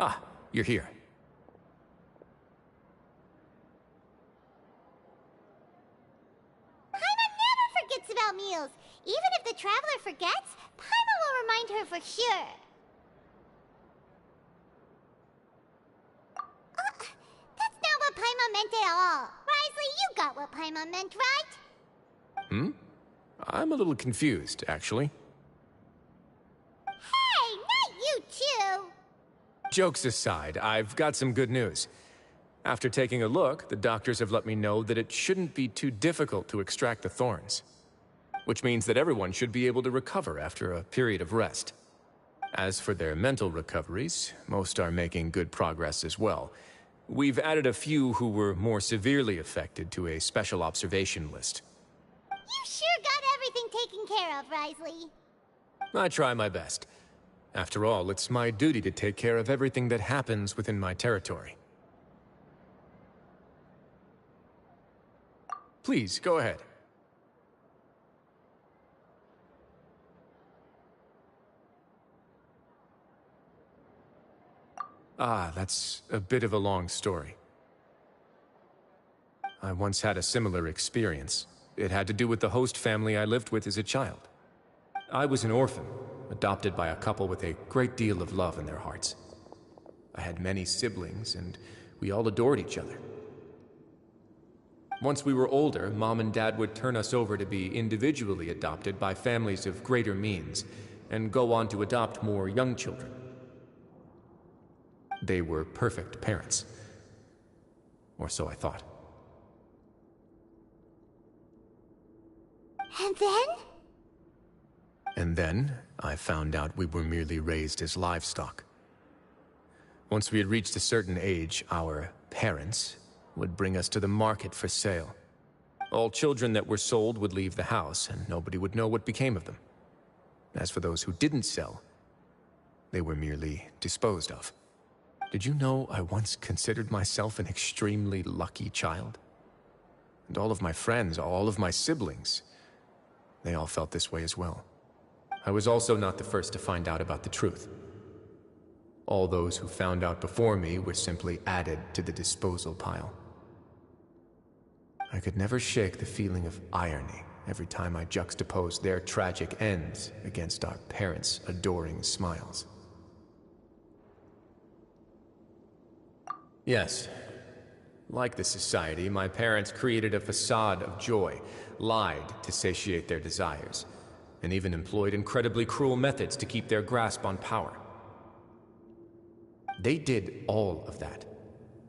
Ah, you're here. Paimon never forgets about meals. Even if the traveler forgets, Paimon will remind her for sure. That's not what Paimon meant at all. Wriothesley, you got what Paimon meant, right? I'm a little confused, actually. Hey, not you too! Jokes aside, I've got some good news. After taking a look, the doctors have let me know that it shouldn't be too difficult to extract the thorns. Which means that everyone should be able to recover after a period of rest. As for their mental recoveries, most are making good progress as well. We've added a few who were more severely affected to a special observation list. You sure got everything taken care of, Wriothesley. I try my best. After all, it's my duty to take care of everything that happens within my territory. Please, go ahead. Ah, that's a bit of a long story. I once had a similar experience. It had to do with the host family I lived with as a child. I was an orphan, adopted by a couple with a great deal of love in their hearts. I had many siblings, and we all adored each other. Once we were older, Mom and Dad would turn us over to be individually adopted by families of greater means, and go on to adopt more young children. They were perfect parents. Or so I thought. And then? And then, I found out we were merely raised as livestock. Once we had reached a certain age, our parents would bring us to the market for sale. All children that were sold would leave the house, and nobody would know what became of them. As for those who didn't sell, they were merely disposed of. Did you know I once considered myself an extremely lucky child? And all of my friends, all of my siblings, they all felt this way as well. I was also not the first to find out about the truth. All those who found out before me were simply added to the disposal pile. I could never shake the feeling of irony every time I juxtaposed their tragic ends against our parents' adoring smiles. Yes. Like the society, my parents created a facade of joy, lied to satiate their desires, and even employed incredibly cruel methods to keep their grasp on power. They did all of that,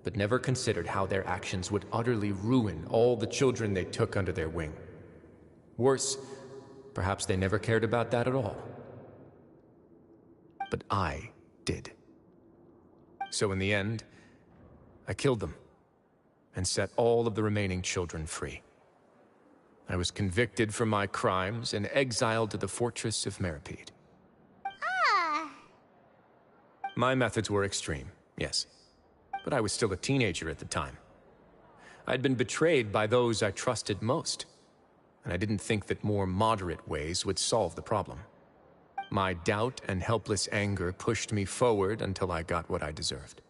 but never considered how their actions would utterly ruin all the children they took under their wing. Worse, perhaps they never cared about that at all. But I did. So in the end, I killed them, and set all of the remaining children free. I was convicted for my crimes and exiled to the fortress of Meropide. Ah. My methods were extreme, yes, but I was still a teenager at the time. I'd been betrayed by those I trusted most, and I didn't think that more moderate ways would solve the problem. My doubt and helpless anger pushed me forward until I got what I deserved.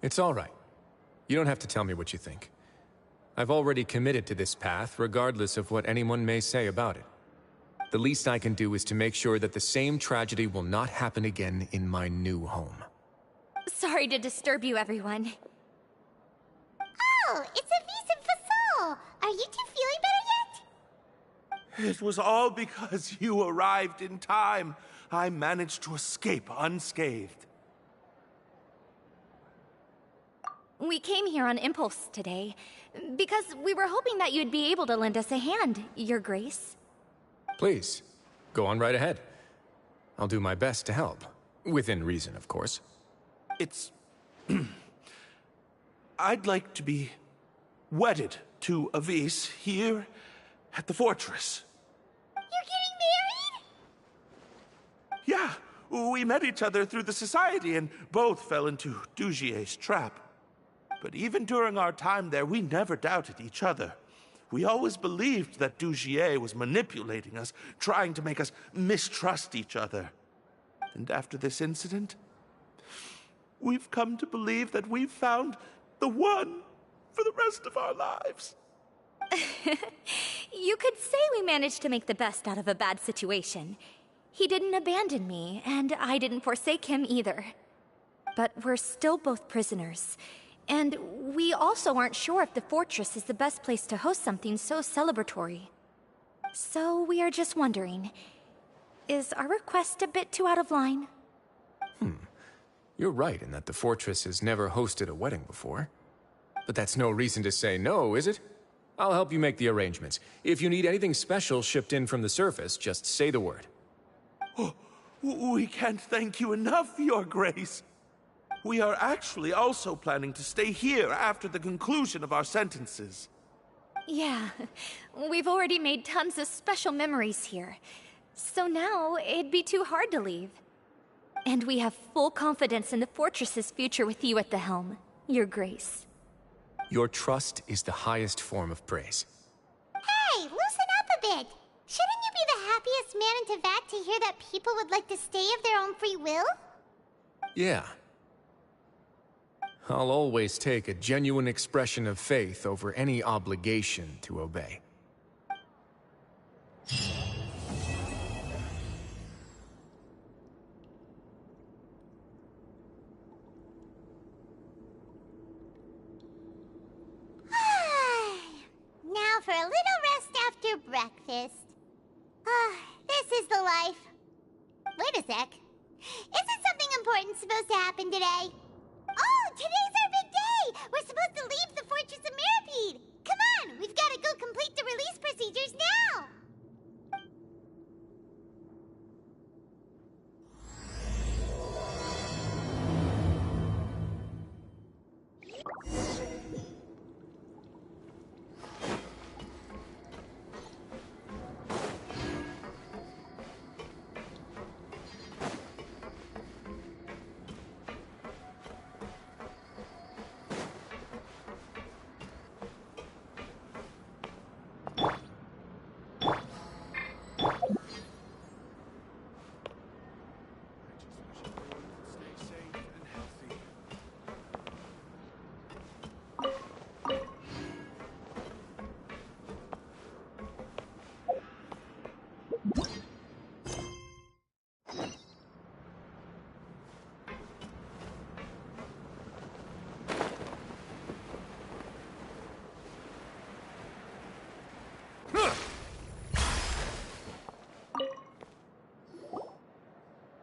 It's all right. You don't have to tell me what you think. I've already committed to this path, regardless of what anyone may say about it. The least I can do is to make sure that the same tragedy will not happen again in my new home. Sorry to disturb you, everyone. Oh, it's Avise and Fasol. Are you two feeling better yet? It was all because you arrived in time. I managed to escape unscathed. We came here on impulse today, because we were hoping that you'd be able to lend us a hand, Your Grace. Please, go on right ahead. I'll do my best to help. Within reason, of course. It's... I'd like to be wedded to Avise here at the fortress. You're getting married? Yeah, we met each other through the society and both fell into Dugier's trap. But even during our time there, we never doubted each other. We always believed that Dugier was manipulating us, trying to make us mistrust each other. And after this incident, we've come to believe that we've found the one for the rest of our lives. You could say we managed to make the best out of a bad situation. He didn't abandon me, and I didn't forsake him either. But we're still both prisoners. And we also aren't sure if the fortress is the best place to host something so celebratory. So we are just wondering, is our request a bit too out of line? You're right in that the fortress has never hosted a wedding before. But that's no reason to say no, is it? I'll help you make the arrangements. If you need anything special shipped in from the surface, just say the word. Oh, we can't thank you enough, Your Grace. We are actually also planning to stay here after the conclusion of our sentences. Yeah, we've already made tons of special memories here. So now, it'd be too hard to leave. And we have full confidence in the fortress's future with you at the helm, Your Grace. Your trust is the highest form of praise. Hey, loosen up a bit. Shouldn't you be the happiest man in Teyvat to hear that people would like to stay of their own free will? Yeah. I'll always take a genuine expression of faith over any obligation to obey. Now for a little rest after breakfast. This is the life. Wait a sec. Isn't something important supposed to happen today? Oh, today's our big day! We're supposed to leave the Fortress of Mirapede! Come on, we've got to go complete the release procedures now!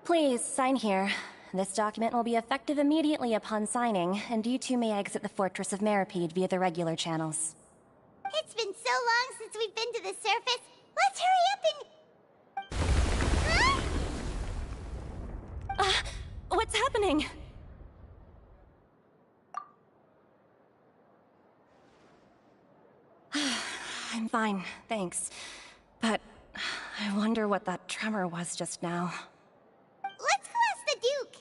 Please, sign here. This document will be effective immediately upon signing, and you two may exit the Fortress of Mirapede via the regular channels. It's been so long since we've been to the surface. Let's hurry up and... What's happening? I'm fine, thanks. But I wonder what that tremor was just now. Let's go ask the Duke.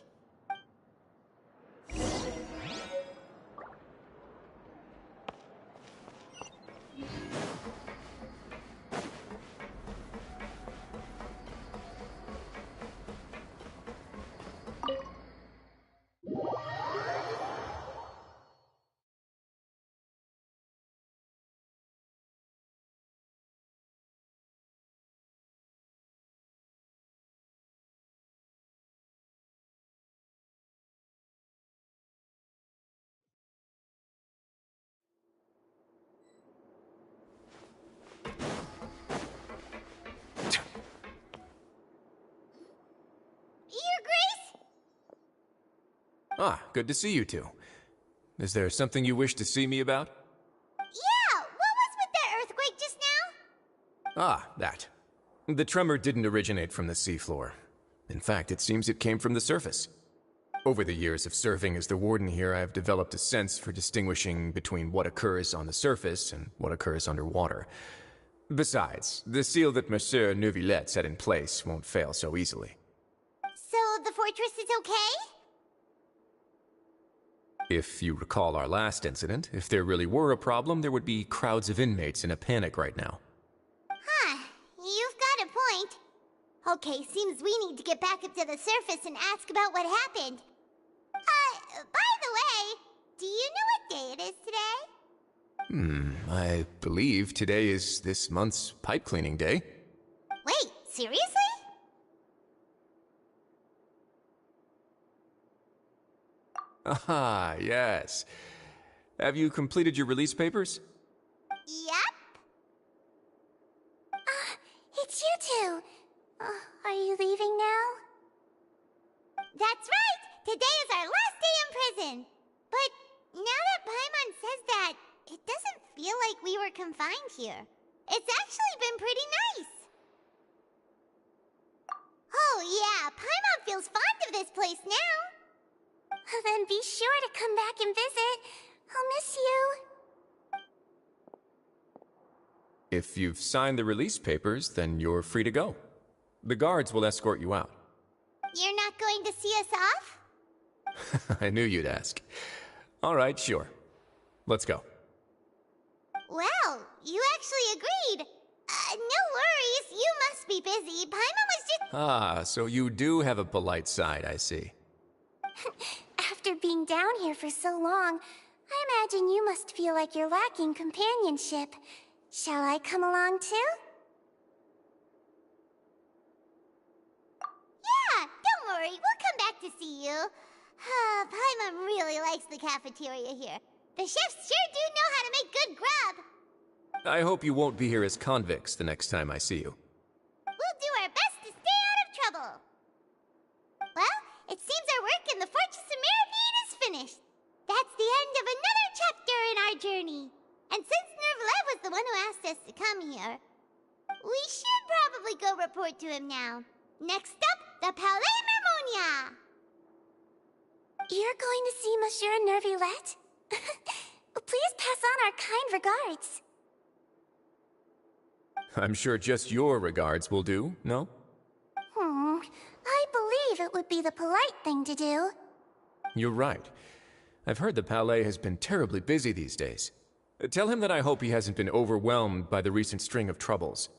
Your Grace? Ah, good to see you two. Is there something you wish to see me about? Yeah, what was with that earthquake just now? Ah, that. The tremor didn't originate from the seafloor. In fact, it seems it came from the surface. Over the years of serving as the warden here, I have developed a sense for distinguishing between what occurs on the surface and what occurs underwater. Besides, the seal that Monsieur Neuvillette set in place won't fail so easily. So the fortress is okay? If you recall our last incident, if there really were a problem, there would be crowds of inmates in a panic right now. Huh, you've got a point. Okay, seems we need to get back up to the surface and ask about what happened. By the way, do you know what day it is today? I believe today is this month's pipe cleaning day. Wait, seriously? Ah, yes. Have you completed your release papers? Yep. It's you two. Are you leaving now? That's right! Today is our last day in prison! But now that Paimon says that, it doesn't feel like we were confined here. It's actually been pretty nice. Oh yeah, Paimon feels fond of this place now. Then be sure to come back and visit. I'll miss you. If you've signed the release papers, then you're free to go. The guards will escort you out. You're not going to see us off? I knew you'd ask. All right, sure. Let's go. Well, you actually agreed. No worries, you must be busy. Paimon was just... Ah, so you do have a polite side, I see. After being down here for so long, I imagine you must feel like you're lacking companionship. Shall I come along too? Yeah, don't worry, we'll come back to see you. Paimon really likes the cafeteria here. The chefs sure do know how to make good grub. I hope you won't be here as convicts the next time I see you. We'll do our best to stay out of trouble. Well, it seems our work in the Fortress of Mirapede is finished. That's the end of another chapter in our journey. And since Nervlev was the one who asked us to come here, we should probably go report to him now. Next up, the Palais Mermonia. You're going to see Monsieur Nervillette? Please pass on our kind regards. I'm sure just your regards will do, no? I believe it would be the polite thing to do. You're right. I've heard the Palais has been terribly busy these days. Tell him that I hope he hasn't been overwhelmed by the recent string of troubles.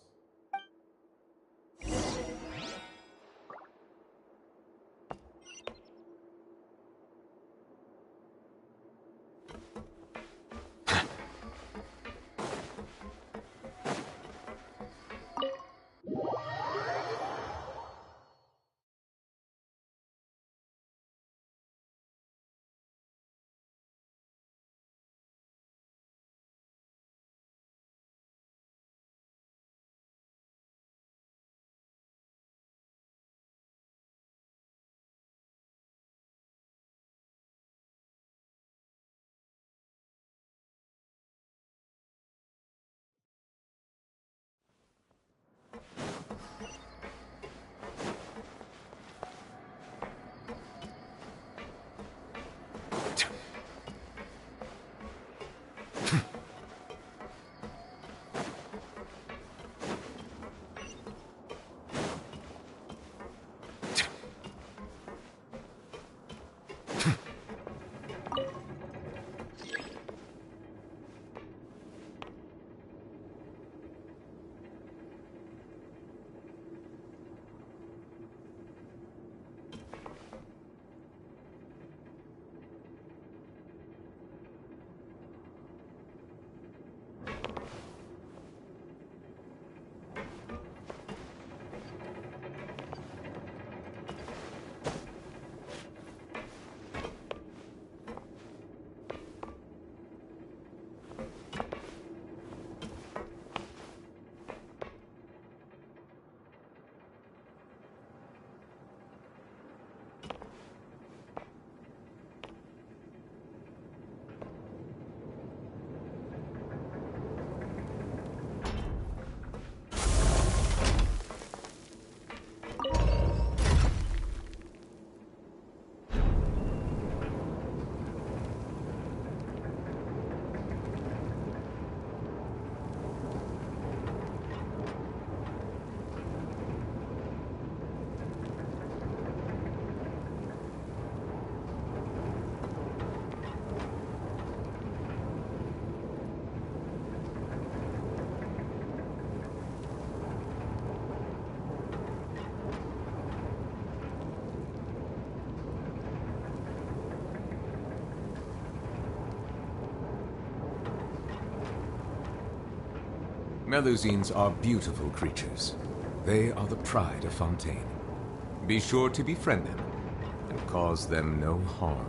Melusines are beautiful creatures. They are the pride of Fontaine. Be sure to befriend them and cause them no harm.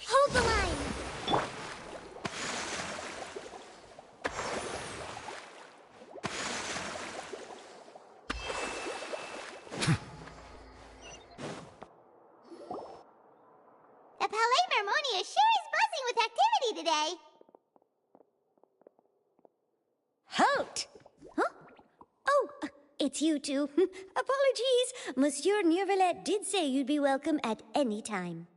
Hold the line! The Palais Mermonia sure is buzzing with activity today. Halt! Huh? Oh, it's you two. Apologies. Monsieur Neuvillette did say you'd be welcome at any time.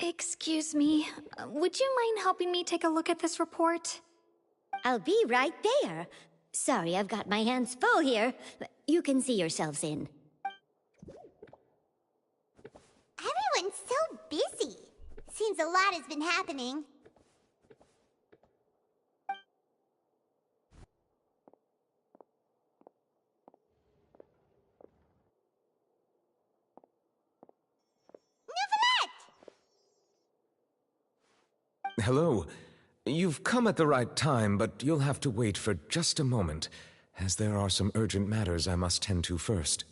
Excuse me, would you mind helping me take a look at this report? I'll be right there. Sorry, I've got my hands full here. You can see yourselves in. Everyone's so busy. Seems a lot has been happening. Hello. You've come at the right time, but you'll have to wait for just a moment, as there are some urgent matters I must tend to first.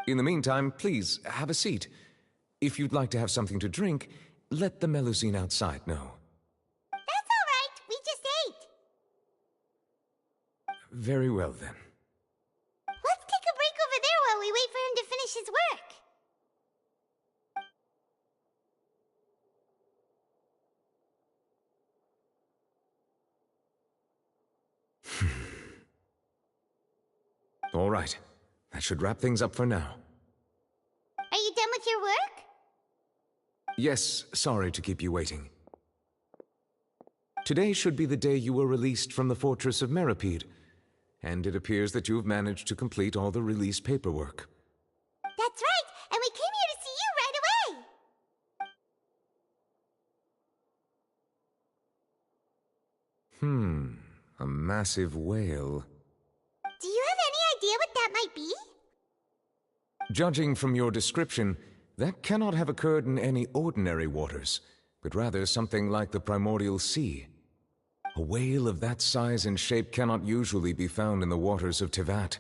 In the meantime, please, have a seat. If you'd like to have something to drink, let the Melusine outside know. That's all right. We just ate. Very well, then. Let's take a break over there while we wait for him to finish his work. All right. That should wrap things up for now. Are you done with your work? Yes, sorry to keep you waiting. Today should be the day you were released from the Fortress of Meripede, and it appears that you have managed to complete all the release paperwork. That's right, and we came here to see you right away. A massive whale. Do you have any idea what that might be? Judging from your description, that cannot have occurred in any ordinary waters, but rather something like the primordial sea. A whale of that size and shape cannot usually be found in the waters of Teyvat.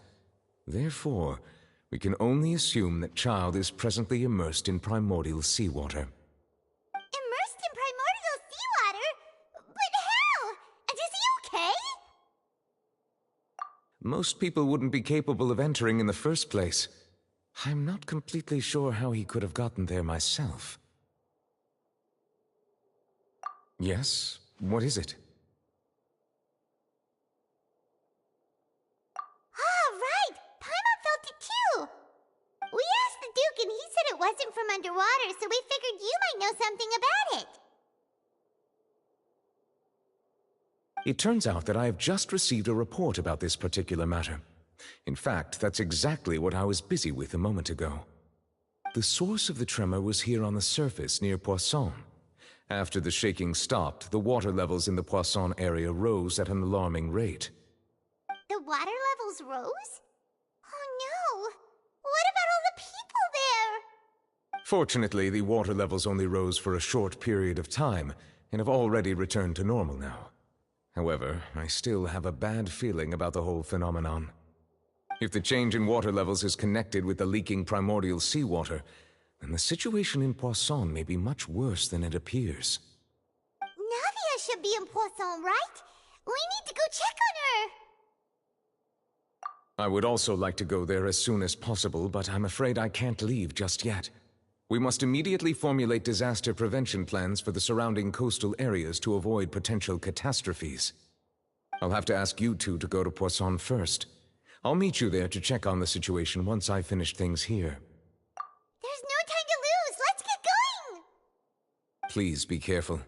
Therefore, we can only assume that Childe is presently immersed in primordial seawater. Immersed in primordial seawater? But how? And is he okay? Most people wouldn't be capable of entering in the first place. I'm not completely sure how he could have gotten there myself. Yes? What is it? Ah, right! Paimon felt it too! We asked the Duke and he said it wasn't from underwater, so we figured you might know something about it. It turns out that I have just received a report about this particular matter. In fact, that's exactly what I was busy with a moment ago. The source of the tremor was here on the surface near Poisson. After the shaking stopped, the water levels in the Poisson area rose at an alarming rate. The water levels rose? Oh no! What about all the people there? Fortunately, the water levels only rose for a short period of time and have already returned to normal now. However, I still have a bad feeling about the whole phenomenon. If the change in water levels is connected with the leaking primordial seawater, then the situation in Poisson may be much worse than it appears. Navia should be in Poisson, right? We need to go check on her! I would also like to go there as soon as possible, but I'm afraid I can't leave just yet. We must immediately formulate disaster prevention plans for the surrounding coastal areas to avoid potential catastrophes. I'll have to ask you two to go to Poisson first. I'll meet you there to check on the situation once I finish things here. There's no time to lose! Let's get going! Please be careful.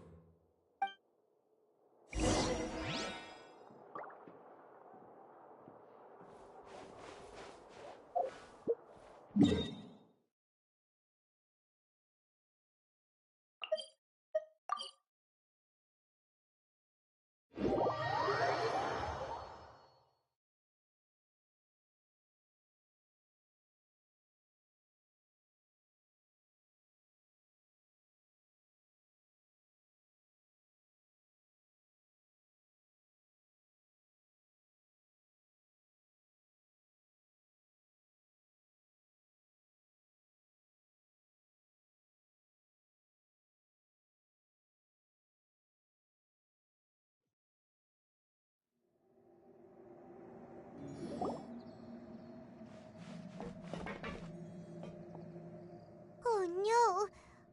Oh no!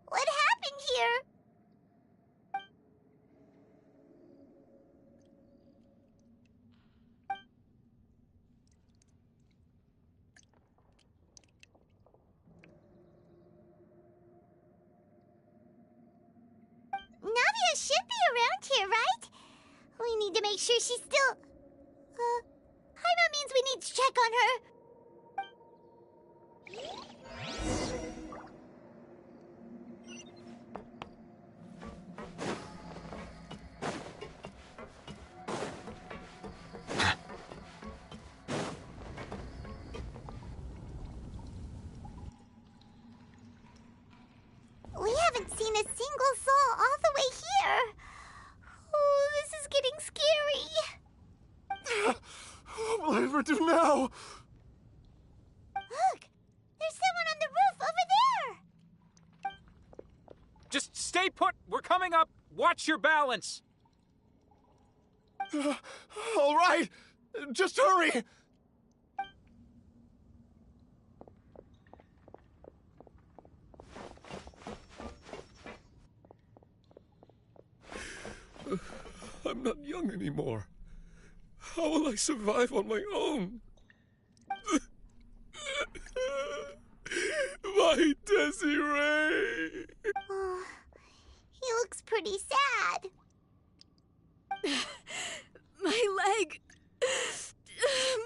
What happened here? Navia should be around here, right? We need to make sure she's still... Paimon means we need to check on her. We haven't seen a single soul all the way here. Oh, this is getting scary. What will I ever do now? Look, there's someone on the roof over there. Just stay put! We're coming up! Watch your balance! All right, just hurry! I'm not young anymore. How will I survive on my own? My Desiree! Oh, he looks pretty sad. My leg!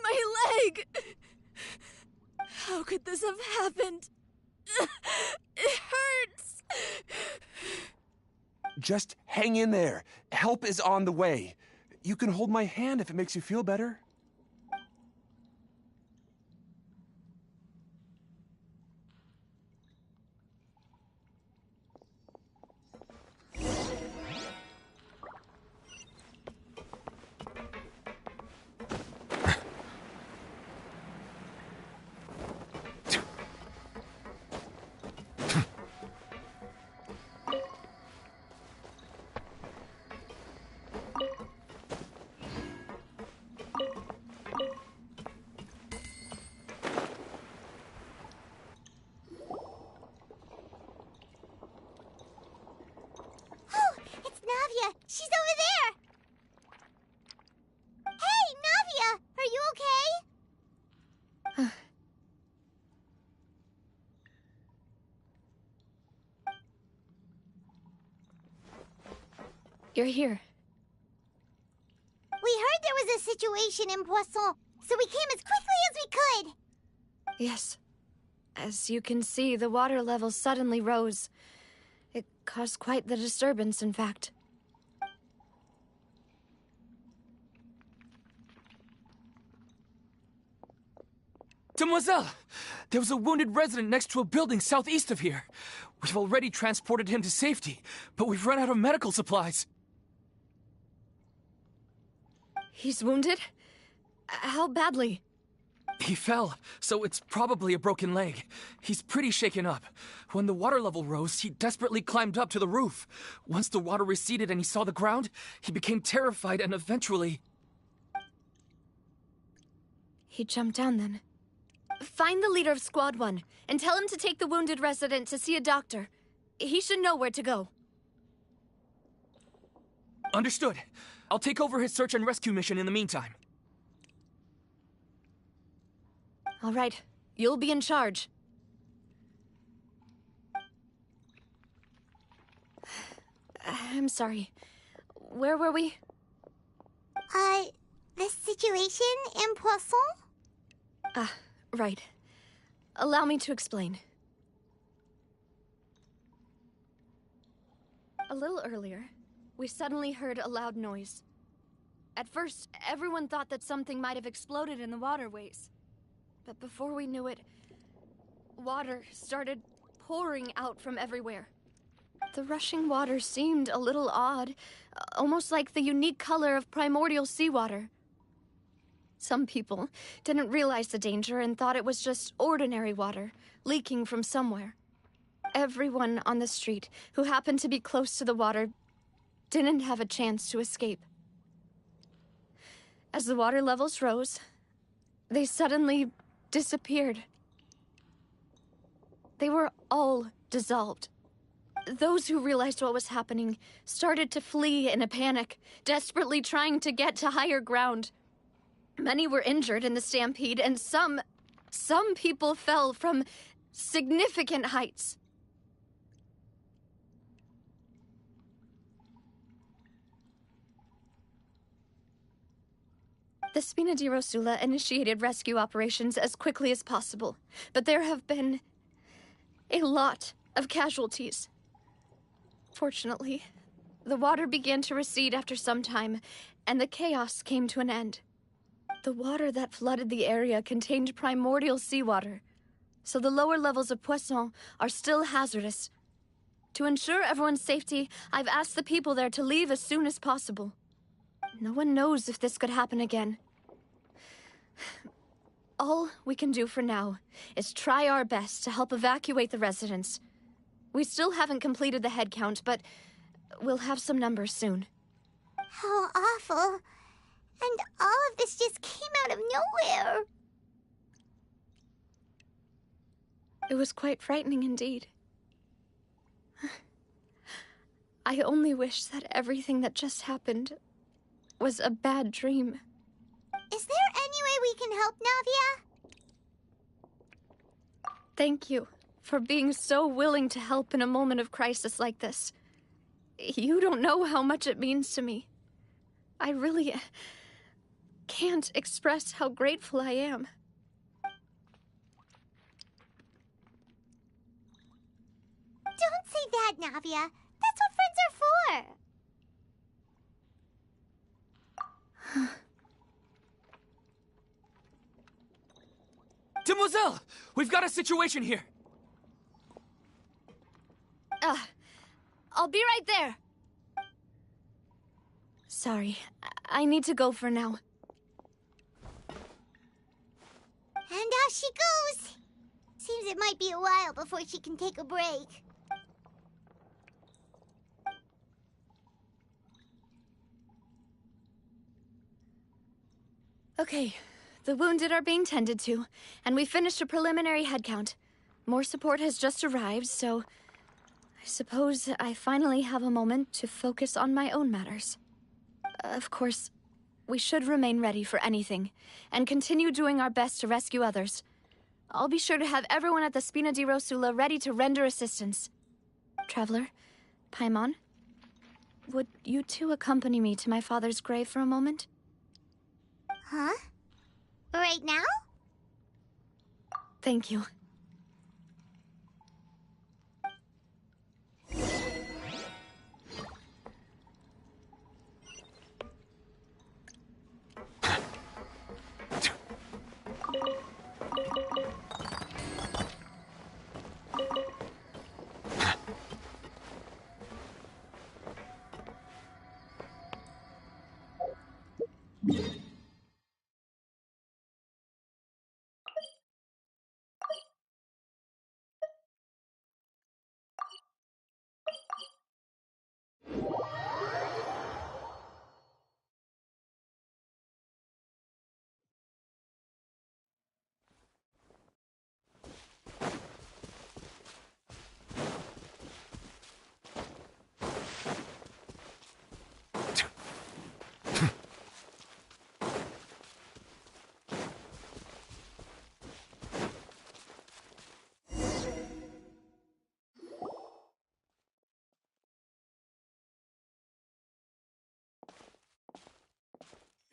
My leg! How could this have happened? It hurts! Just hang in there. Help is on the way. You can hold my hand if it makes you feel better. Oh, it's Navia. She's over there. Hey, Navia, are you okay? You're here. situation in Poisson, so we came as quickly as we could. Yes. As you can see, the water level suddenly rose. It caused quite the disturbance, in fact. Demoiselle! There was a wounded resident next to a building southeast of here. We've already transported him to safety, but we've run out of medical supplies. He's wounded? How badly? He fell, so it's probably a broken leg. He's pretty shaken up. When the water level rose, he desperately climbed up to the roof. Once the water receded and he saw the ground, he became terrified and eventually... He jumped down then. Find the leader of Squad 1 and tell him to take the wounded resident to see a doctor. He should know where to go. Understood. I'll take over his search and rescue mission in the meantime. All right. You'll be in charge. I'm sorry. Where were we? The situation in Poisson? Right. Allow me to explain. A little earlier, we suddenly heard a loud noise. At first, everyone thought that something might have exploded in the waterways. But before we knew it, water started pouring out from everywhere. The rushing water seemed a little odd, almost like the unique color of primordial seawater. Some people didn't realize the danger and thought it was just ordinary water, leaking from somewhere. Everyone on the street who happened to be close to the water didn't have a chance to escape. As the water levels rose, they suddenly disappeared. They were all dissolved. Those who realized what was happening started to flee in a panic, desperately trying to get to higher ground. Many were injured in the stampede, and some people fell from significant heights. The Spina di Rosula initiated rescue operations as quickly as possible, but there have been a lot of casualties. Fortunately, the water began to recede after some time, and the chaos came to an end. The water that flooded the area contained primordial seawater, so the lower levels of Poisson are still hazardous. To ensure everyone's safety, I've asked the people there to leave as soon as possible. No one knows if this could happen again. All we can do for now is try our best to help evacuate the residents. We still haven't completed the head count, but we'll have some numbers soon. How awful. And all of this just came out of nowhere. It was quite frightening indeed. I only wish that everything that just happened was a bad dream. Is there any way we can help, Navia? Thank you for being so willing to help in a moment of crisis like this. You don't know how much it means to me. I really can't express how grateful I am. Don't say that, Navia. That's what friends are for. Demoiselle! We've got a situation here! I'll be right there. Sorry, I need to go for now. And out she goes. Seems it might be a while before she can take a break. Okay, the wounded are being tended to, and we finished a preliminary head count. More support has just arrived, so I suppose I finally have a moment to focus on my own matters. Of course, we should remain ready for anything, and continue doing our best to rescue others. I'll be sure to have everyone at the Spina di Rosula ready to render assistance. Traveler, Paimon, would you two accompany me to my father's grave for a moment? Huh? Right now? Thank you.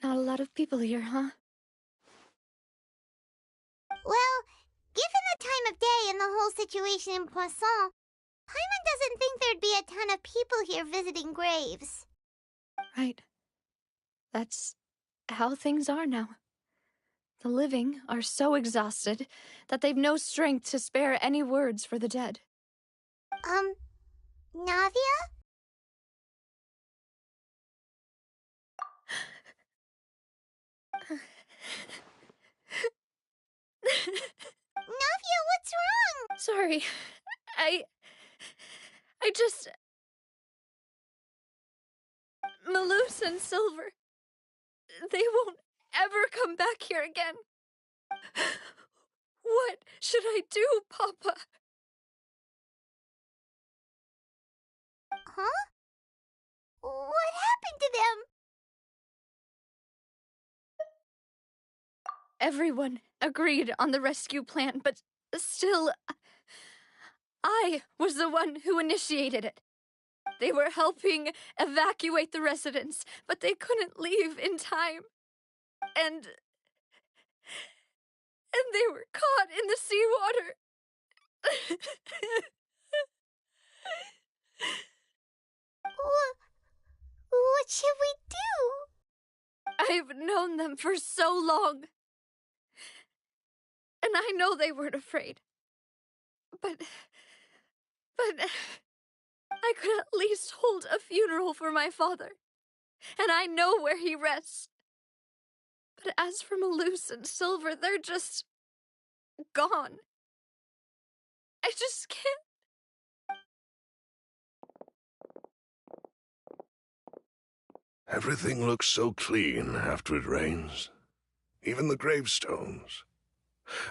Not a lot of people here, huh? Well, given the time of day and the whole situation in Poisson, Paimon doesn't think there'd be a ton of people here visiting graves. Right. That's how things are now. The living are so exhausted that they've no strength to spare any words for the dead. Navia? Navia, what's wrong? Sorry. I just... Malus and Silver... They won't ever come back here again. What should I do, Papa? Huh? What happened to them? Everyone agreed on the rescue plan, but still, I was the one who initiated it. They were helping evacuate the residents, but they couldn't leave in time. And they were caught in the seawater. What should we do? I've known them for so long. And I know they weren't afraid. But I could at least hold a funeral for my father. And I know where he rests. But as for Malus and Silver, they're just... gone. I just can't... Everything looks so clean after it rains. Even the gravestones.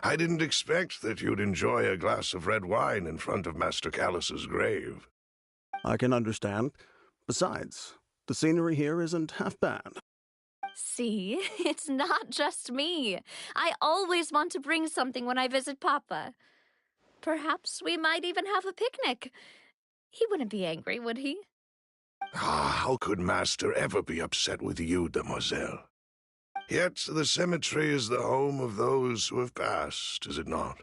I didn't expect that you'd enjoy a glass of red wine in front of Master Callus's grave. I can understand. Besides, the scenery here isn't half bad. See, it's not just me. I always want to bring something when I visit Papa. Perhaps we might even have a picnic. He wouldn't be angry, would he? Ah, how could Master ever be upset with you, demoiselle? Yet the cemetery is the home of those who have passed, is it not?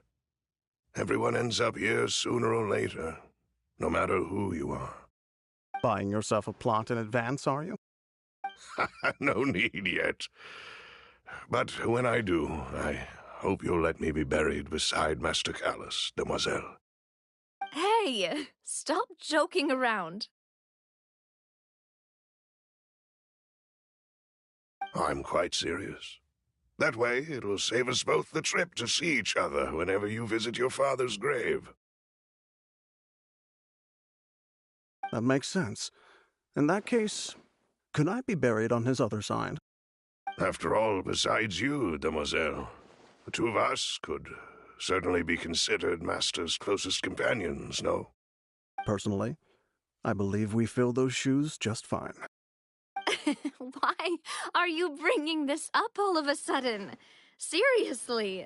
Everyone ends up here sooner or later, no matter who you are. Buying yourself a plot in advance, are you? No need yet. But when I do, I hope you'll let me be buried beside Master Callus, demoiselle. Hey, stop joking around. I'm quite serious. That way, it'll save us both the trip to see each other whenever you visit your father's grave. That makes sense. In that case, could I be buried on his other side? After all, besides you, demoiselle, the two of us could certainly be considered Master's closest companions, no? Personally, I believe we fill those shoes just fine. Why are you bringing this up all of a sudden? Seriously.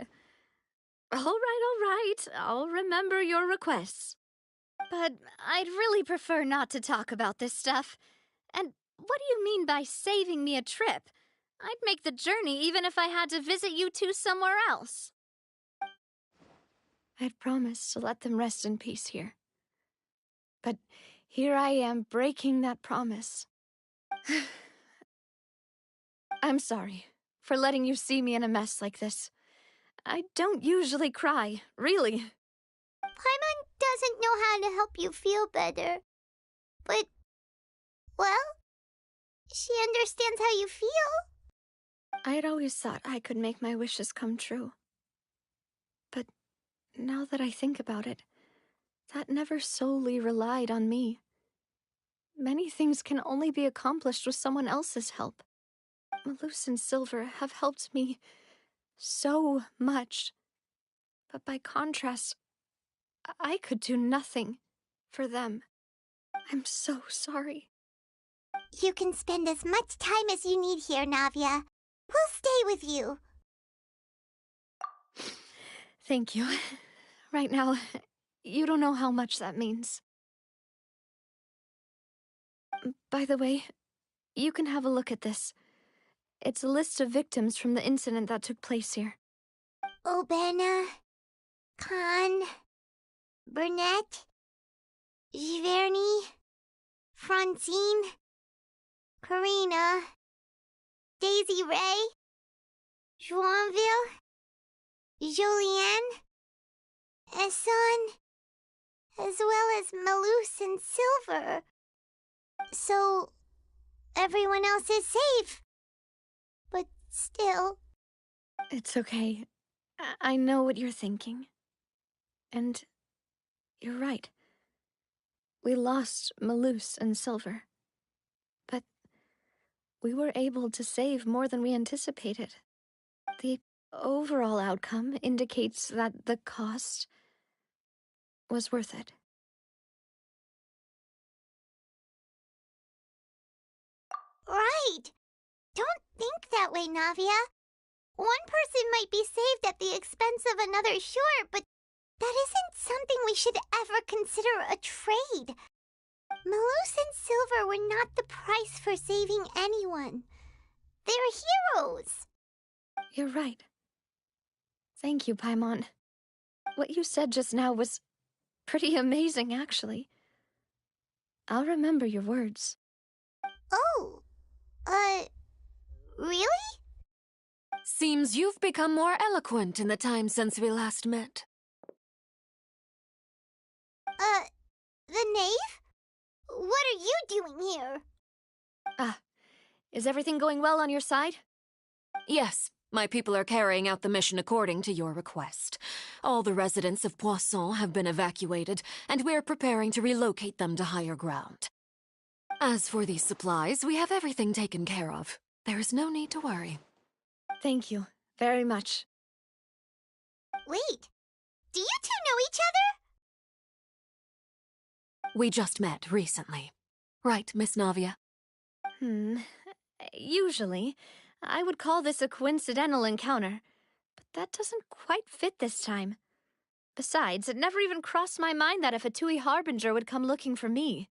All right. I'll remember your requests. But I'd really prefer not to talk about this stuff. And what do you mean by saving me a trip? I'd make the journey even if I had to visit you two somewhere else. I'd promised to let them rest in peace here. But here I am breaking that promise. I'm sorry for letting you see me in a mess like this. I don't usually cry, really. Paimon doesn't know how to help you feel better. But, well, she understands how you feel. I had always thought I could make my wishes come true. But now that I think about it, that never solely relied on me. Many things can only be accomplished with someone else's help. Malus and Silver have helped me so much. But by contrast, I could do nothing for them. I'm so sorry. You can spend as much time as you need here, Navia. We'll stay with you. Thank you. Right now, you don't know how much that means. By the way, you can have a look at this. It's a list of victims from the incident that took place here. Obena, Khan, Burnett, Giverny, Francine, Karina, Daisy Ray, Joinville, Jolienne, Esson, as well as Malus and Silver. So, everyone else is safe. But still... It's okay. I know what you're thinking. And you're right. We lost Malus and Silver. But we were able to save more than we anticipated. The overall outcome indicates that the cost was worth it. Right! Don't think that way, Navia. One person might be saved at the expense of another, sure, but that isn't something we should ever consider a trade. Malus and Silver were not the price for saving anyone. They're heroes. You're right. Thank you, Paimon. What you said just now was pretty amazing, actually. I'll remember your words. Oh, really? Seems you've become more eloquent in the time since we last met. The knave? What are you doing here? Is everything going well on your side? Yes, my people are carrying out the mission according to your request. All the residents of Poisson have been evacuated, and we're preparing to relocate them to higher ground. As for these supplies, we have everything taken care of. There is no need to worry. Thank you very much. Wait, do you two know each other? We just met recently. Right, Miss Navia? Usually, I would call this a coincidental encounter, but that doesn't quite fit this time. Besides, it never even crossed my mind that a Fatui Harbinger would come looking for me.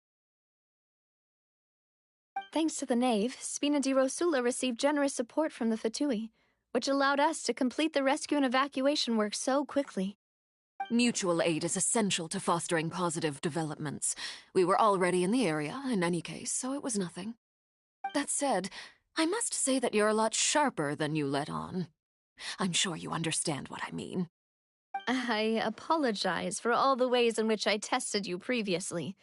Thanks to the Knave, Spina di Rosula received generous support from the Fatui, which allowed us to complete the rescue and evacuation work so quickly. Mutual aid is essential to fostering positive developments. We were already in the area, in any case, so it was nothing. That said, I must say that you're a lot sharper than you let on. I'm sure you understand what I mean. I apologize for all the ways in which I tested you previously.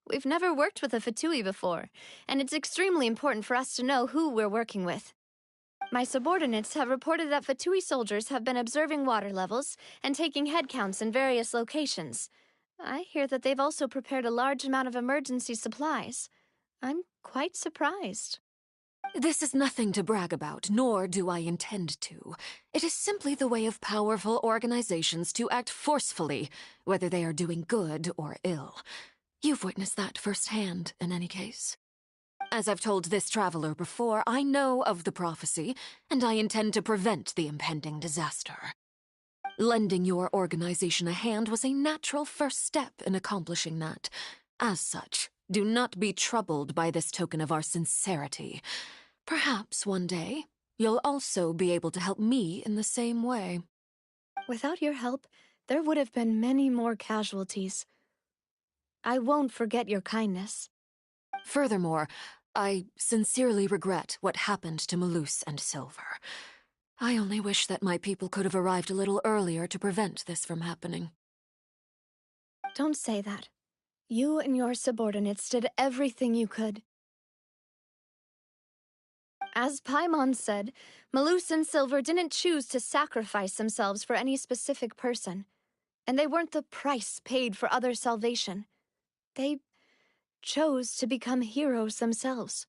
We've never worked with a Fatui before, and it's extremely important for us to know who we're working with. My subordinates have reported that Fatui soldiers have been observing water levels and taking head counts in various locations. I hear that they've also prepared a large amount of emergency supplies. I'm quite surprised. This is nothing to brag about, nor do I intend to. It is simply the way of powerful organizations to act forcefully, whether they are doing good or ill. You've witnessed that firsthand, in any case. As I've told this traveler before, I know of the prophecy, and I intend to prevent the impending disaster. Lending your organization a hand was a natural first step in accomplishing that. As such, do not be troubled by this token of our sincerity. Perhaps one day, you'll also be able to help me in the same way. Without your help, there would have been many more casualties. I won't forget your kindness. Furthermore, I sincerely regret what happened to Malus and Silver. I only wish that my people could have arrived a little earlier to prevent this from happening. Don't say that. You and your subordinates did everything you could. As Paimon said, Malus and Silver didn't choose to sacrifice themselves for any specific person, and they weren't the price paid for other salvation. They chose to become heroes themselves.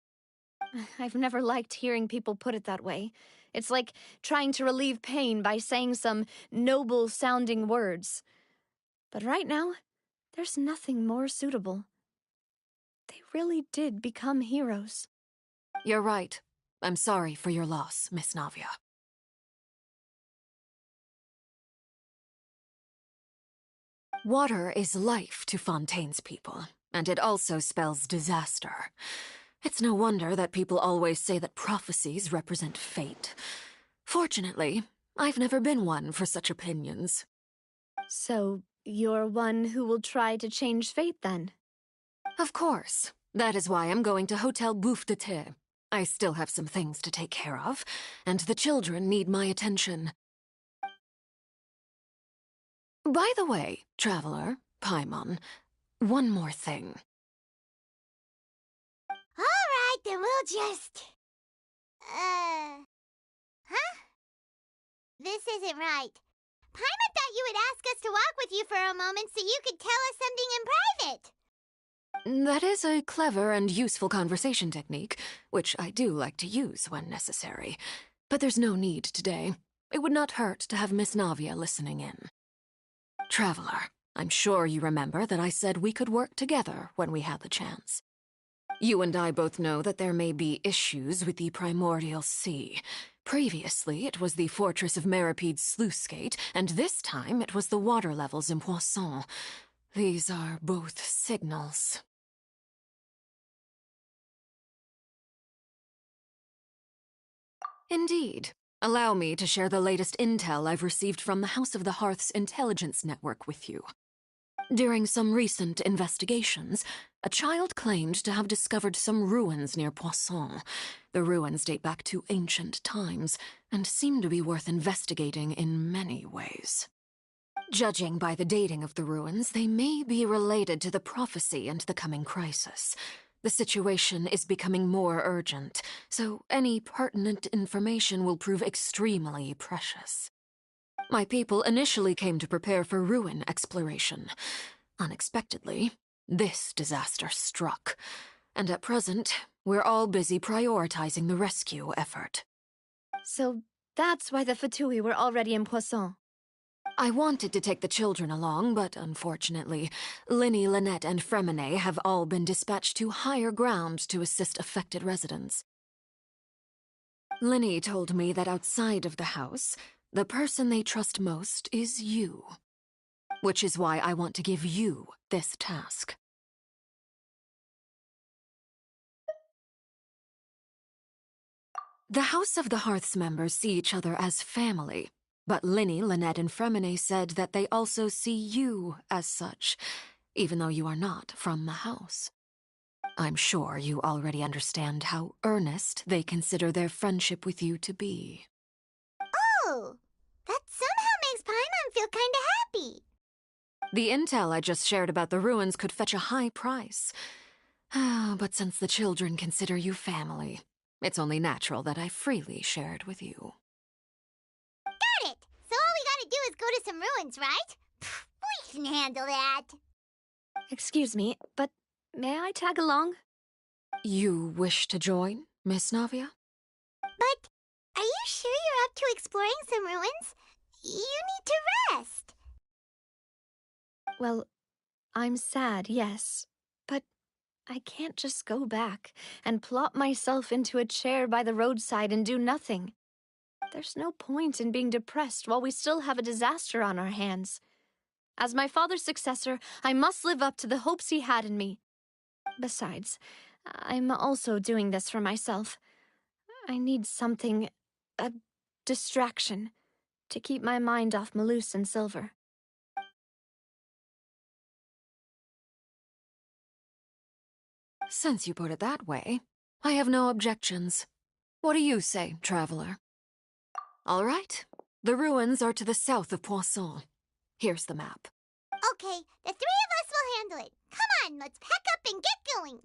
I've never liked hearing people put it that way. It's like trying to relieve pain by saying some noble-sounding words. But right now, there's nothing more suitable. They really did become heroes. You're right. I'm sorry for your loss, Miss Navia. Water is life to Fontaine's people, and it also spells disaster. It's no wonder that people always say that prophecies represent fate. Fortunately, I've never been one for such opinions. So, you're one who will try to change fate, then? Of course. That is why I'm going to Hotel Bouffe de Thé. I still have some things to take care of, and the children need my attention. By the way, Traveler, Paimon, one more thing. All right, then we'll just... Huh? This isn't right. Paimon thought you would ask us to walk with you for a moment so you could tell us something in private. That is a clever and useful conversation technique, which I do like to use when necessary. But there's no need today. It would not hurt to have Miss Navia listening in. Traveler, I'm sure you remember that I said we could work together when we had the chance. You and I both know that there may be issues with the Primordial Sea. Previously, it was the Fortress of Meripede's sluice gate, and this time it was the water levels in Poisson. These are both signals. Indeed. Allow me to share the latest intel I've received from the House of the Hearth's intelligence network with you. During some recent investigations, a child claimed to have discovered some ruins near Poisson. The ruins date back to ancient times, and seem to be worth investigating in many ways. Judging by the dating of the ruins, they may be related to the prophecy and the coming crisis. The situation is becoming more urgent, so any pertinent information will prove extremely precious. My people initially came to prepare for ruin exploration. Unexpectedly, this disaster struck, and at present, we're all busy prioritizing the rescue effort. So that's why the Fatui were already in Poisson. I wanted to take the children along, but unfortunately, Linny, Lynette, and Fremine have all been dispatched to higher ground to assist affected residents. Linny told me that outside of the house, the person they trust most is you. Which is why I want to give you this task. The House of the Hearth's members see each other as family. But Linny, Lynette, and Fremine said that they also see you as such, even though you are not from the house. I'm sure you already understand how earnest they consider their friendship with you to be. Oh, that somehow makes Paimon feel kinda happy. The intel I just shared about the ruins could fetch a high price. But since the children consider you family, it's only natural that I freely share it with you. Got it! So all we gotta do is go to some ruins, right? We can handle that. Excuse me, but may I tag along? You wish to join, Miss Navia? But are you sure you're up to exploring some ruins? You need to rest. Well, I'm sad, yes. But I can't just go back and plop myself into a chair by the roadside and do nothing. There's no point in being depressed while we still have a disaster on our hands. As my father's successor, I must live up to the hopes he had in me. Besides, I'm also doing this for myself. I need something a distraction to keep my mind off Malus and Silver. Since you put it that way, I have no objections. What do you say, traveler? All right. The ruins are to the south of Poisson. Here's the map. Okay, the three of us will handle it. Come on, let's pack up and get going.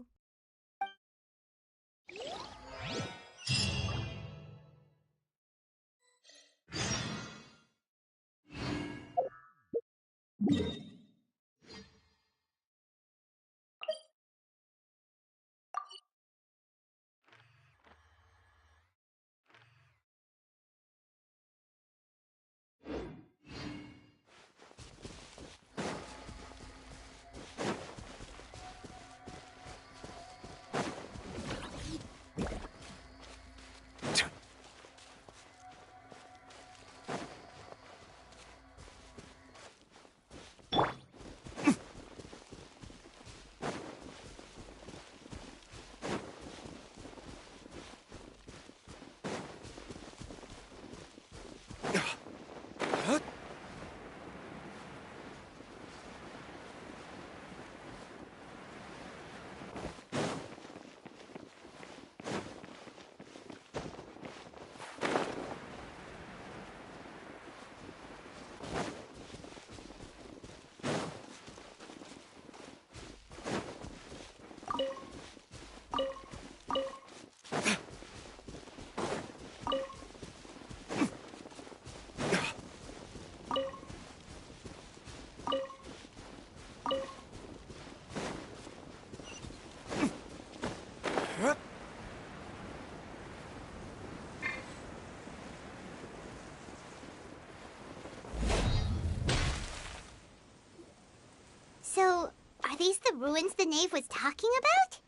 So, are these the ruins the knave was talking about?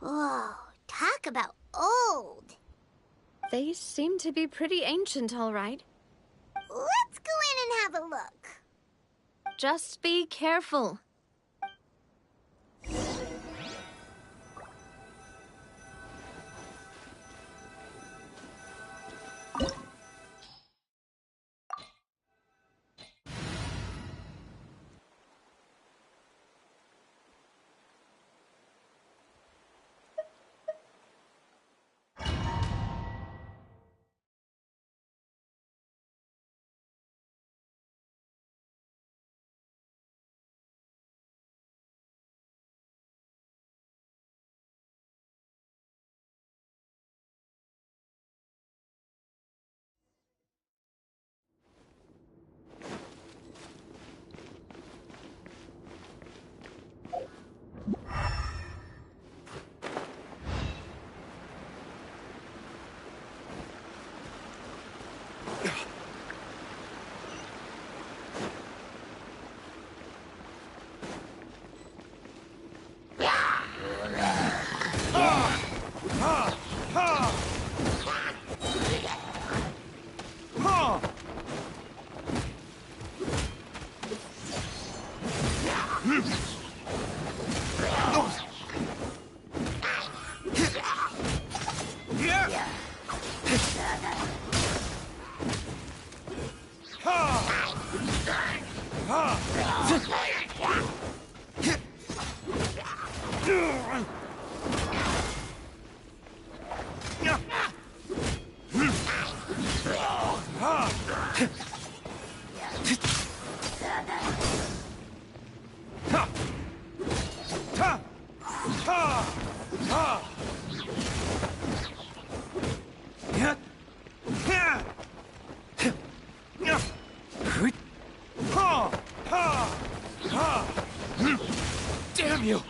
Whoa, talk about old. They seem to be pretty ancient, all right. Let's go in and have a look. Just be careful. Damn you!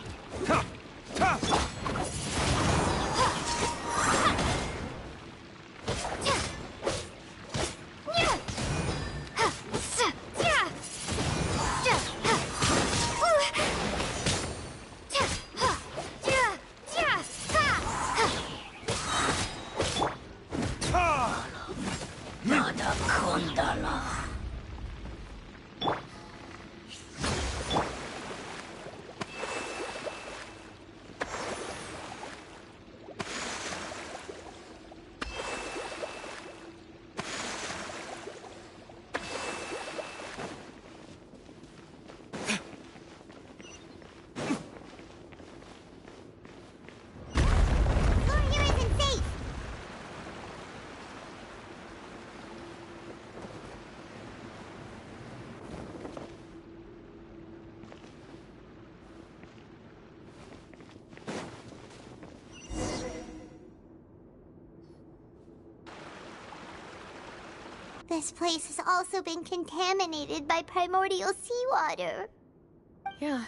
This place has also been contaminated by primordial seawater. Yeah.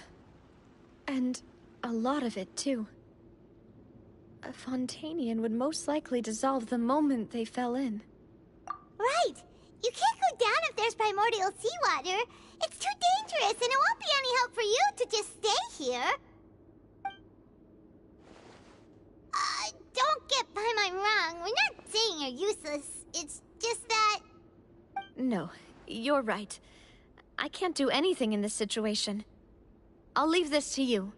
And a lot of it, too. A Fontanian would most likely dissolve the moment they fell in. Right! You can't go down if there's primordial seawater. It's too dangerous, and it won't be any help for you to just stay here. Don't get by my wrong. We're not saying you're useless. It's just that... No, you're right. I can't do anything in this situation. I'll leave this to you.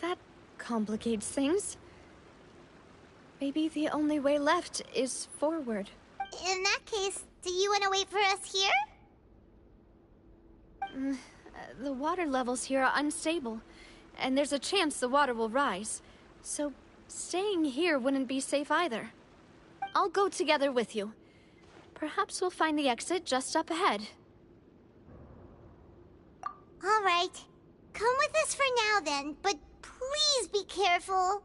That complicates things. Maybe the only way left is forward. In that case, do you want to wait for us here? The water levels here are unstable, and there's a chance the water will rise. So, staying here wouldn't be safe either. I'll go together with you. Perhaps we'll find the exit just up ahead. All right. Come with us for now then, but please be careful.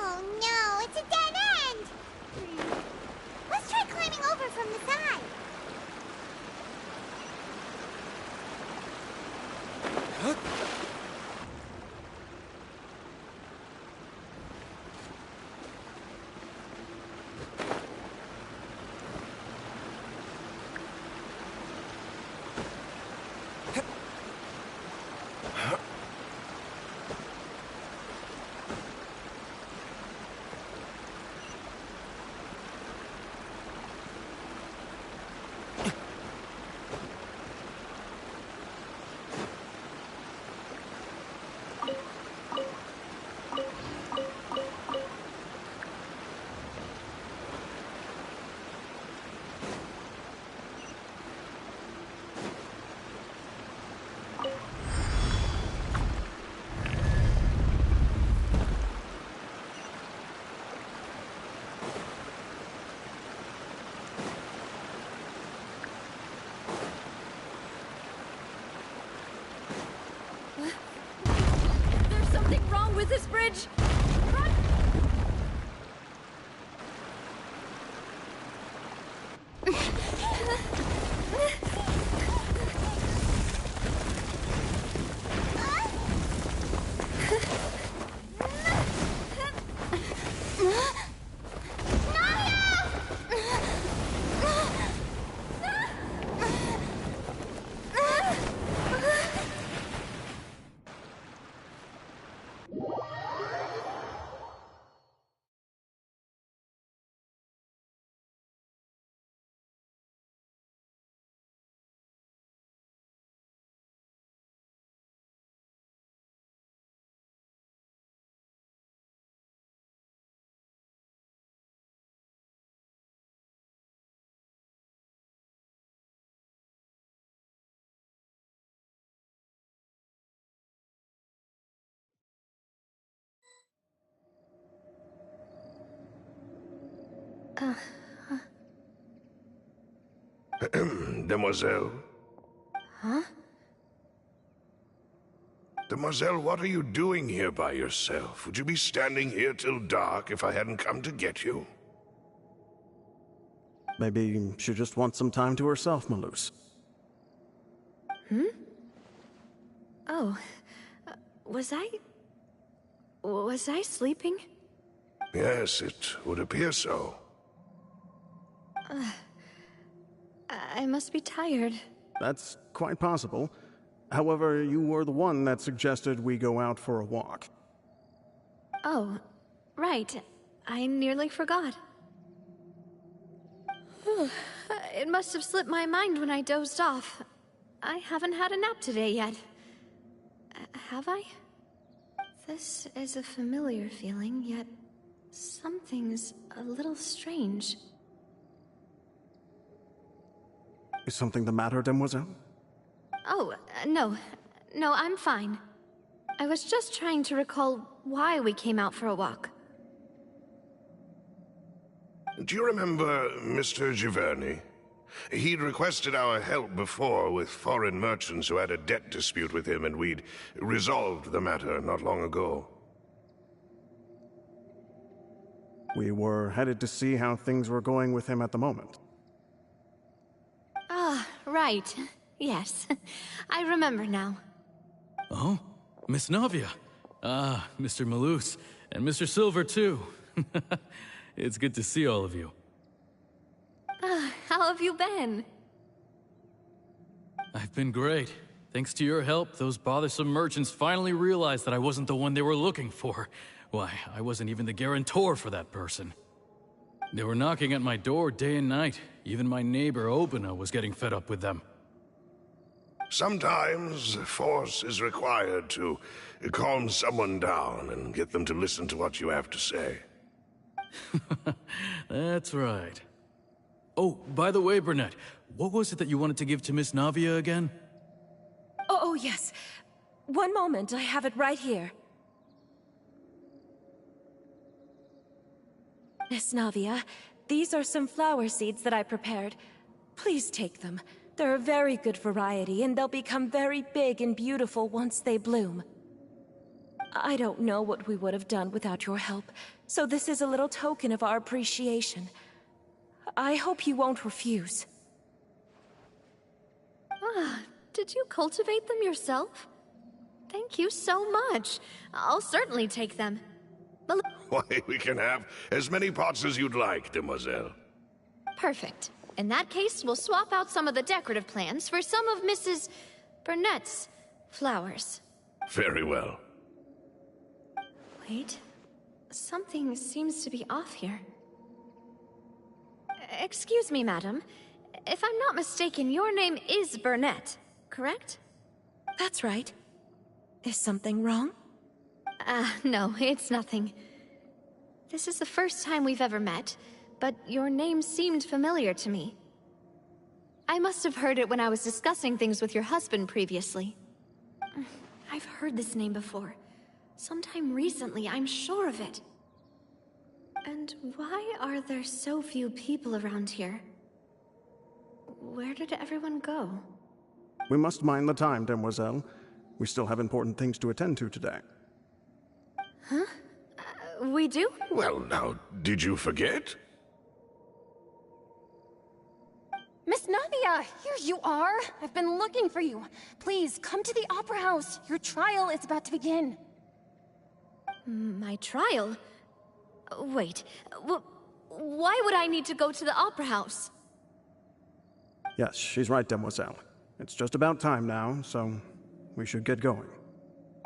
Oh no, it's a dead end! Let's try climbing over from the side. With this bridge! Run! Demoiselle? Huh? Demoiselle, what are you doing here by yourself? Would you be standing here till dark if I hadn't come to get you? Maybe she just wants some time to herself, Malus. Oh. Was I sleeping? Yes, it would appear so. I must be tired. That's quite possible. However, you were the one that suggested we go out for a walk. Oh, right. I nearly forgot. It must have slipped my mind when I dozed off. I haven't had a nap today yet. Have I? This is a familiar feeling, yet something's a little strange. Is something the matter, Demoiselle? Oh, no. No, I'm fine. I was just trying to recall why we came out for a walk. Do you remember Mr. Giverny? He'd requested our help before with foreign merchants who had a debt dispute with him, and we'd resolved the matter not long ago. We were headed to see how things were going with him at the moment. Ah, right. Yes. I remember now. Oh, Miss Navia. Ah, Mr. Malus. And Mr. Silver, too. It's good to see all of you. How have you been? I've been great. Thanks to your help, those bothersome merchants finally realized that I wasn't the one they were looking for. Why, I wasn't even the guarantor for that person. They were knocking at my door day and night. Even my neighbor, Obina, was getting fed up with them. Sometimes force is required to calm someone down and get them to listen to what you have to say. That's right. Oh, by the way, Burnett, what was it that you wanted to give to Miss Navia again? Oh, yes. One moment, I have it right here. Miss Navia, these are some flower seeds that I prepared. Please take them. They're a very good variety, and they'll become very big and beautiful once they bloom. I don't know what we would have done without your help, so this is a little token of our appreciation. I hope you won't refuse. Ah, did you cultivate them yourself? Thank you so much. I'll certainly take them. Why, we can have as many pots as you'd like, demoiselle. Perfect. In that case, we'll swap out some of the decorative plants for some of Mrs. Burnett's flowers. Very well. Wait. Something seems to be off here. Excuse me, madam. If I'm not mistaken, your name is Burnett, correct? That's right. Is something wrong? No, it's nothing. This is the first time we've ever met, but your name seemed familiar to me. I must have heard it when I was discussing things with your husband previously. I've heard this name before. Sometime recently, I'm sure of it. And why are there so few people around here? Where did everyone go? We must mind the time, demoiselle. We still have important things to attend to today. Huh? We do? Well, now, did you forget? Miss Navia, here you are. I've been looking for you. Please, come to the Opera House. Your trial is about to begin. My trial? Wait, why would I need to go to the Opera House? Yes, she's right, demoiselle. It's just about time now, so we should get going.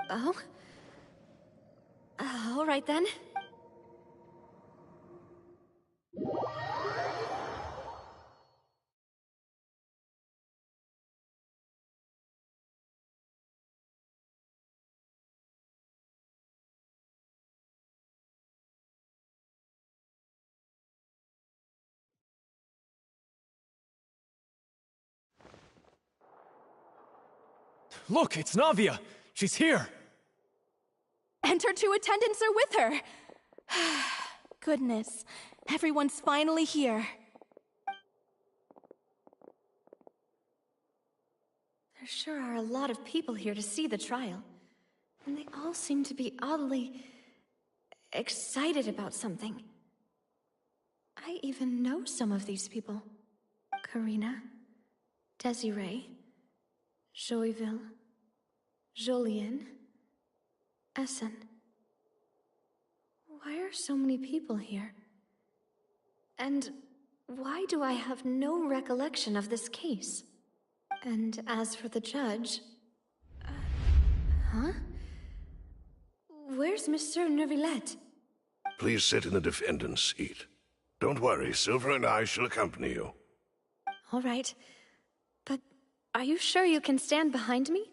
Oh? All right then. Look, it's Navia! She's here! And her two attendants are with her! Goodness, everyone's finally here. There sure are a lot of people here to see the trial. And they all seem to be oddly excited about something. I even know some of these people. Karina, Desiree, Joyville, Jolien, Essen. Why are so many people here? And why do I have no recollection of this case? And as for the judge... huh? Where's Monsieur Neuvillette? Please sit in the defendant's seat. Don't worry, Silver and I shall accompany you. All right. But are you sure you can stand behind me?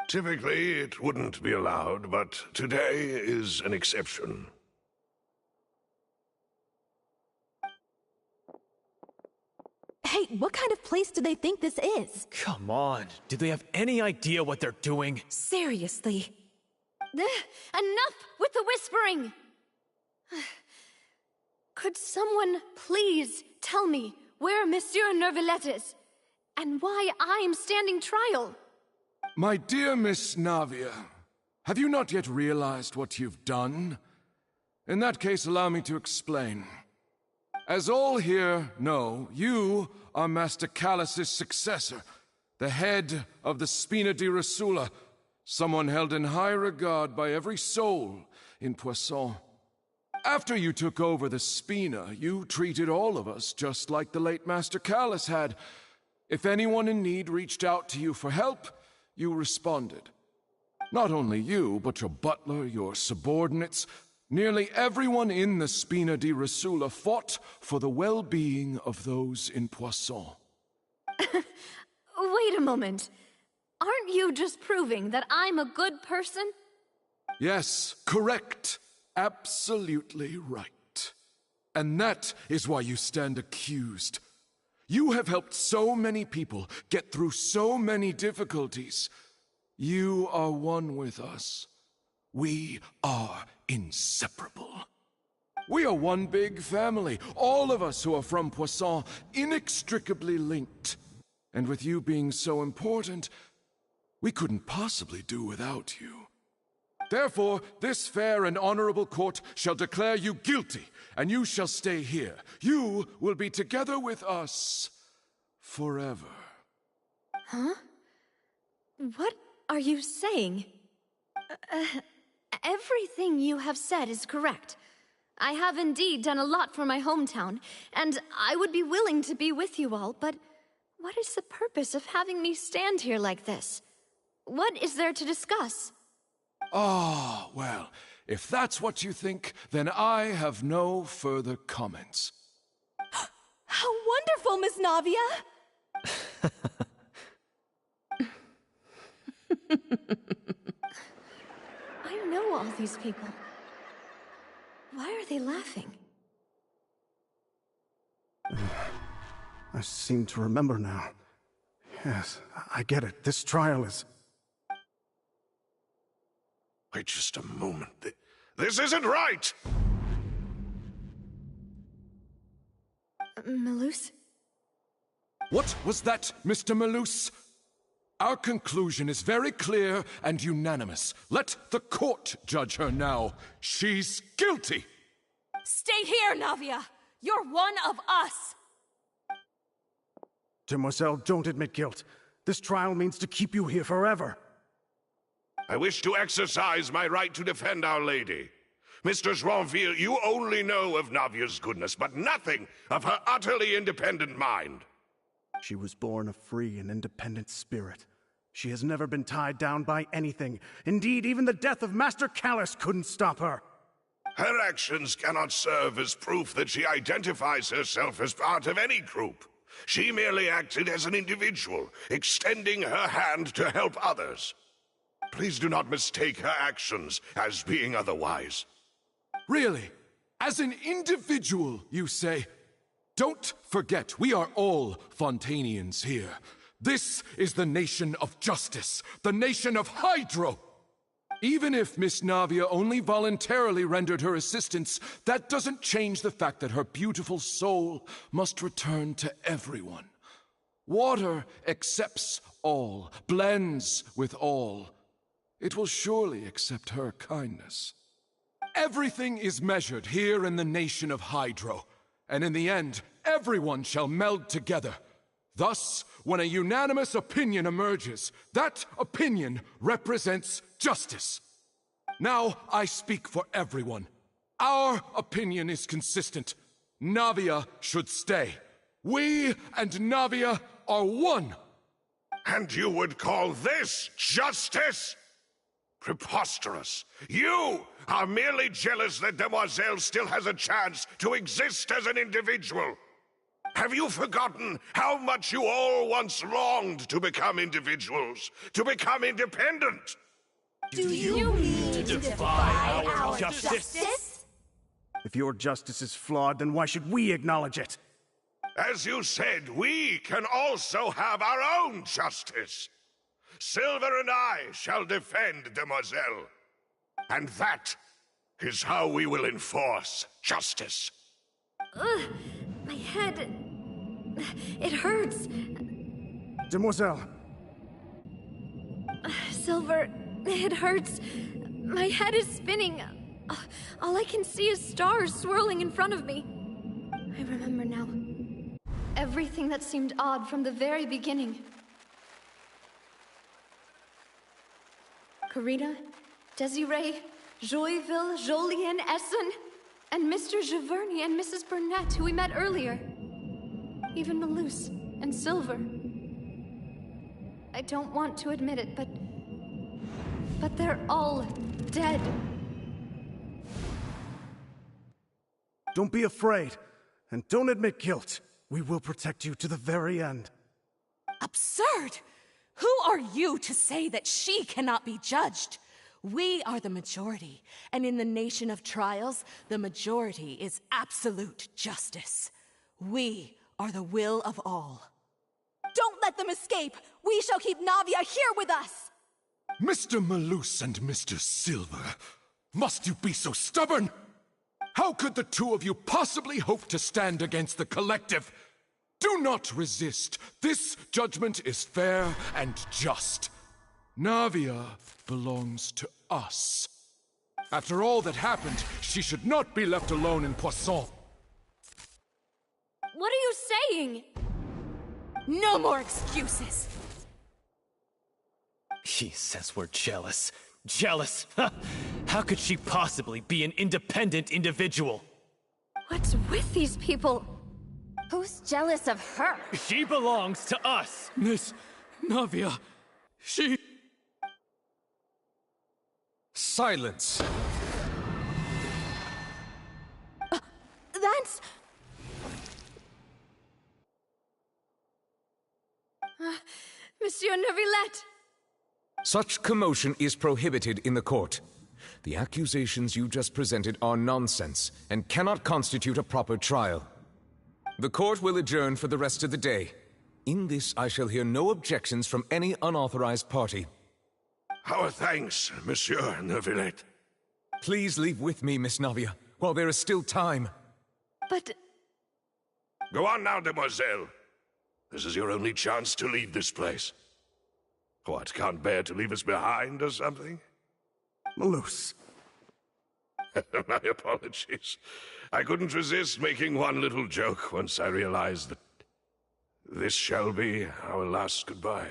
Typically, it wouldn't be allowed, but today is an exception. Hey, what kind of place do they think this is? Come on, do they have any idea what they're doing? Seriously. Enough with the whispering! Could someone please tell me where Monsieur Neuvillette is? And why I'm standing trial? My dear Miss Navia, have you not yet realized what you've done? In that case, allow me to explain. As all here know, you are Master Callus's successor, the head of the Spina di Rosula, someone held in high regard by every soul in Poisson. After you took over the Spina, you treated all of us just like the late Master Callus had. If anyone in need reached out to you for help, you responded. Not only you, but your butler, your subordinates, nearly everyone in the Spina di Rosula fought for the well-being of those in Poisson. Wait a moment. Aren't you just proving that I'm a good person? Yes, correct. Absolutely right. And that is why you stand accused. You have helped so many people get through so many difficulties. You are one with us. We are inseparable. We are one big family, all of us who are from Poisson, inextricably linked. And with you being so important, we couldn't possibly do without you. Therefore, this fair and honorable court shall declare you guilty, and you shall stay here. You will be together with us forever. Huh? What are you saying? Everything you have said is correct. I have indeed done a lot for my hometown, and I would be willing to be with you all, but what is the purpose of having me stand here like this? What is there to discuss? Ah, well, if that's what you think, then I have no further comments. How wonderful, Miss Navia! I know all these people. Why are they laughing? I seem to remember now. Yes, I get it. This trial is... Wait just a moment. This isn't right! Malus? What was that, Mr. Malus? Our conclusion is very clear and unanimous. Let the court judge her now. She's guilty! Stay here, Navia! You're one of us! Demoiselle, don't admit guilt. This trial means to keep you here forever. I wish to exercise my right to defend Our Lady. Mr. Joinville, you only know of Navia's goodness, but nothing of her utterly independent mind. She was born a free and independent spirit. She has never been tied down by anything. Indeed, even the death of Master Callus couldn't stop her. Her actions cannot serve as proof that she identifies herself as part of any group. She merely acted as an individual, extending her hand to help others. Please do not mistake her actions as being otherwise. Really? As an individual, you say? Don't forget, we are all Fontanians here. This is the nation of justice, the nation of Hydro. Even if Miss Navia only voluntarily rendered her assistance, that doesn't change the fact that her beautiful soul must return to everyone. Water accepts all, blends with all. It will surely accept her kindness. Everything is measured here in the nation of Hydro, and in the end, everyone shall meld together. Thus, when a unanimous opinion emerges, that opinion represents justice. Now I speak for everyone. Our opinion is consistent. Navia should stay. We and Navia are one. And you would call this justice? Preposterous. You are merely jealous that Demoiselle still has a chance to exist as an individual. Have you forgotten how much you all once longed to become individuals, to become independent? Do you mean to defy our justice? If your justice is flawed, then why should we acknowledge it? As you said, we can also have our own justice. Silver and I shall defend Demoiselle. And that is how we will enforce justice. My head... It hurts. Demoiselle. Silver, it hurts. My head is spinning. All I can see is stars swirling in front of me. I remember now. Everything that seemed odd from the very beginning. Karina, Desiree, Joyville, Jolien, Essen, and Mr. Giverny and Mrs. Burnett, who we met earlier. Even Malus and Silver. I don't want to admit it, but they're all dead. Don't be afraid, and don't admit guilt. We will protect you to the very end. Absurd! Who are you to say that she cannot be judged? We are the majority, and in the nation of trials, the majority is absolute justice. We are the will of all. Don't let them escape! We shall keep Navia here with us! Mr. Malus and Mr. Silver, must you be so stubborn? How could the two of you possibly hope to stand against the collective? Do not resist. This judgment is fair and just. Navia belongs to us. After all that happened, she should not be left alone in Poisson. What are you saying? No more excuses! She says we're jealous. Jealous? How could she possibly be an independent individual? What's with these people? Who's jealous of her? She belongs to us! Miss Navia, she... Silence! That's... Monsieur Neuvillette! Such commotion is prohibited in the court. The accusations you just presented are nonsense and cannot constitute a proper trial. The court will adjourn for the rest of the day. In this, I shall hear no objections from any unauthorized party. Our thanks, Monsieur Neuvillette. Please leave with me, Miss Navia, while there is still time. But... Go on now, demoiselle. This is your only chance to leave this place. What, can't bear to leave us behind or something? Malus. My apologies. I couldn't resist making one little joke once I realized that this shall be our last goodbye.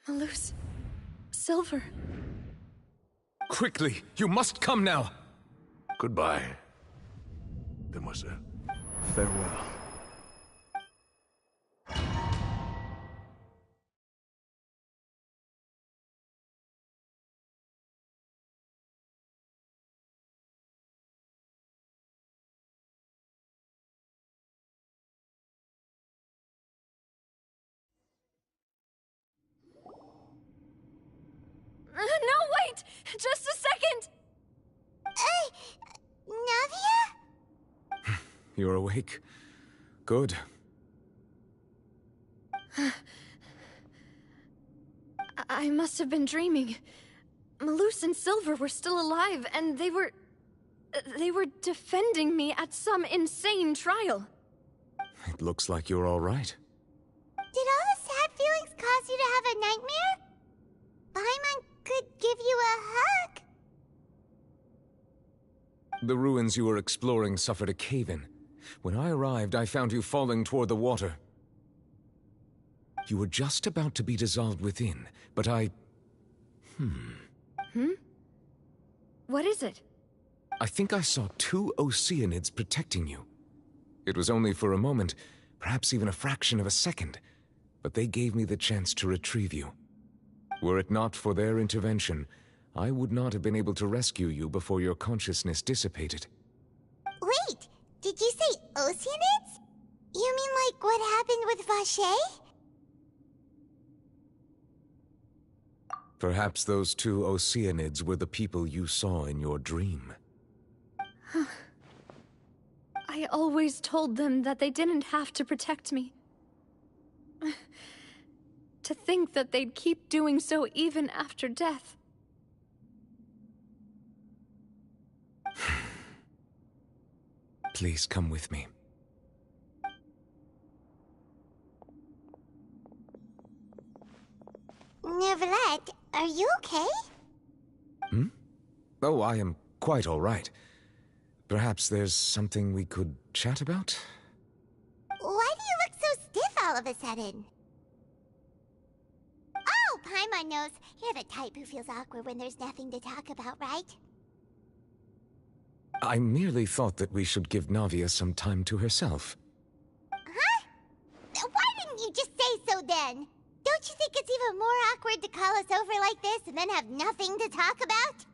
Malus... Silver... Quickly, you must come now! Goodbye, demoiselle. Farewell. No, wait! Just a second! Navia? You're awake. Good. I must have been dreaming. Malus and Silver were still alive, and they were defending me at some insane trial. It looks like you're all right. Did all the sad feelings cause you to have a nightmare? Paimon could give you a hug. The ruins you were exploring suffered a cave-in. When I arrived, I found you falling toward the water. You were just about to be dissolved within, but I... What is it? I think I saw 2 Oceanids protecting you. It was only for a moment, perhaps even a fraction of a second, but they gave me the chance to retrieve you. Were it not for their intervention, I would not have been able to rescue you before your consciousness dissipated. Wait, did you say Oceanids? You mean like what happened with Vacher? Perhaps those 2 Oceanids were the people you saw in your dream. I always told them that they didn't have to protect me. To think that they'd keep doing so even after death. Please come with me. Neuvillette, are you okay? Hmm? Oh, I am quite all right. Perhaps there's something we could chat about? Why do you look so stiff all of a sudden? Oh, Paimon knows. You're the type who feels awkward when there's nothing to talk about, right? I merely thought that we should give Navia some time to herself. Huh? Why didn't you just say so then? Don't you think it's even more awkward to call us over like this and then have nothing to talk about?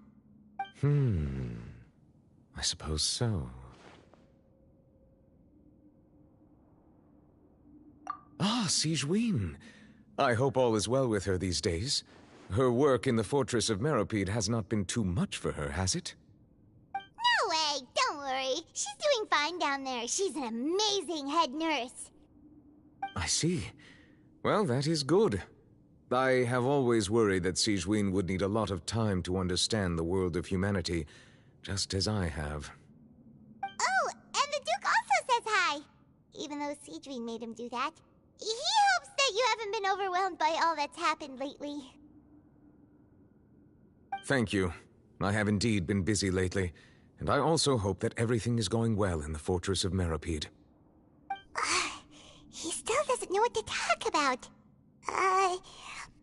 I suppose so. Ah, Sigewinne. I hope all is well with her these days. Her work in the Fortress of Meropide has not been too much for her, has it? No way! Don't worry. She's doing fine down there. She's an amazing head nurse. I see. Well, that is good. I have always worried that Sigewinne would need a lot of time to understand the world of humanity, just as I have. Oh, and the Duke also says hi! Even though Sigewinne made him do that. He hopes that you haven't been overwhelmed by all that's happened lately. Thank you. I have indeed been busy lately, and I also hope that everything is going well in the Fortress of Meropide. He still doesn't know what to talk about.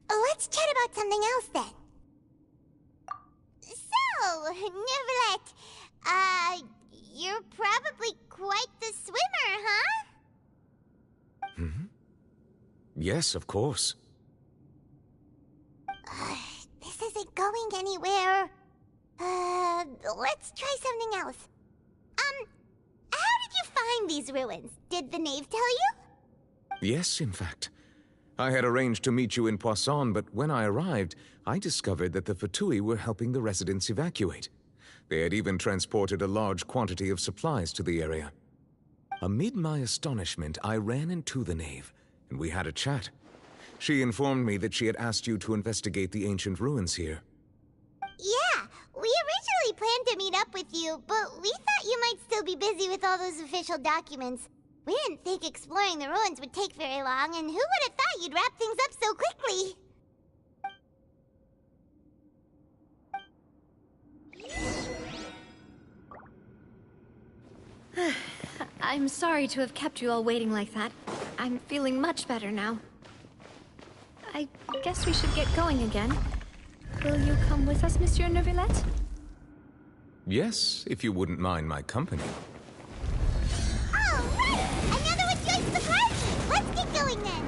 Let's chat about something else then. So, Neuvillette, you're probably quite the swimmer, huh? Yes, of course. This isn't going anywhere. Let's try something else. How did you find these ruins? Did the knave tell you? Yes, in fact. I had arranged to meet you in Poisson, but when I arrived, I discovered that the Fatui were helping the residents evacuate. They had even transported a large quantity of supplies to the area. Amid my astonishment, I ran into the knave, and we had a chat. She informed me that she had asked you to investigate the ancient ruins here. Yeah, we originally planned to meet up with you, but we thought you might still be busy with all those official documents. We didn't think exploring the ruins would take very long, and who would have thought you'd wrap things up so quickly? I'm sorry to have kept you all waiting like that. I'm feeling much better now. I guess we should get going again. Will you come with us, Monsieur Neuvillette? Yes, if you wouldn't mind my company. Oh, right! Another one joins the party! Let's get going then!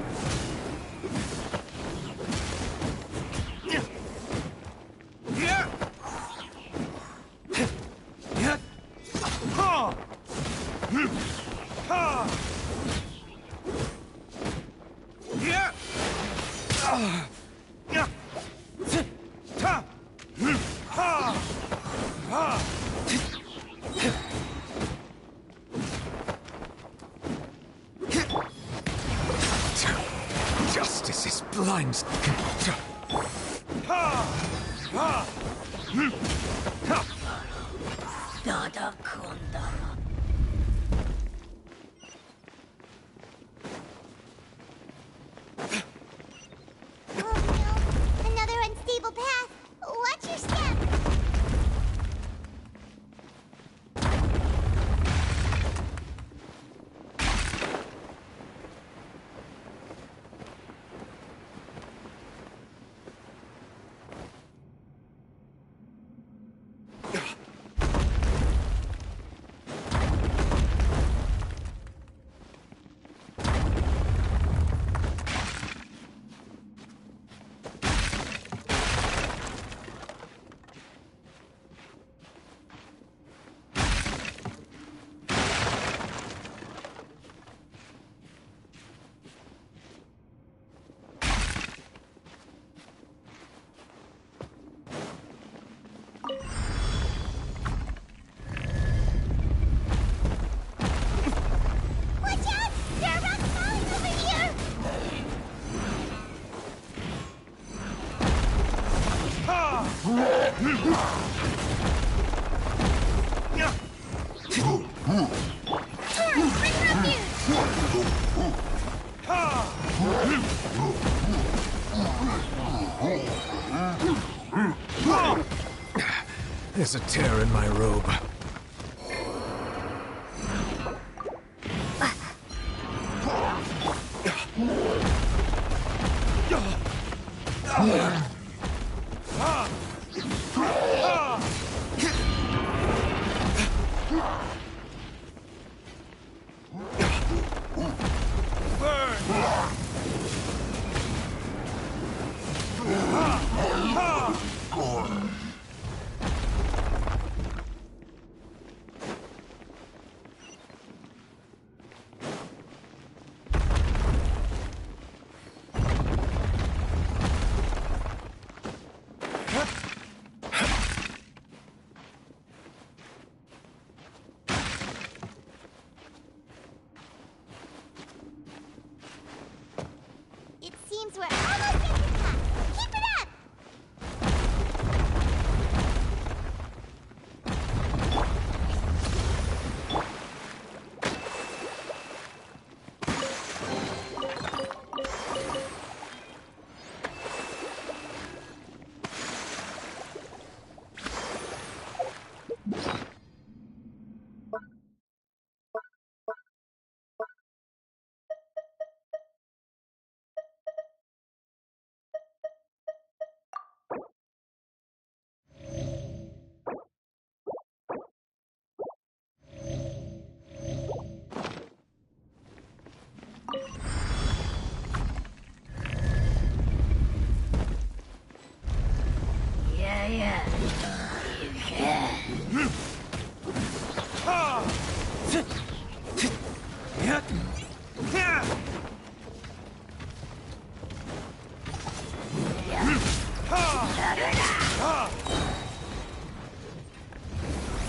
Justice is blind. Another unstable path. Watch your step. There's a tear in my robe. It seems we're almost at the top. Keep it up!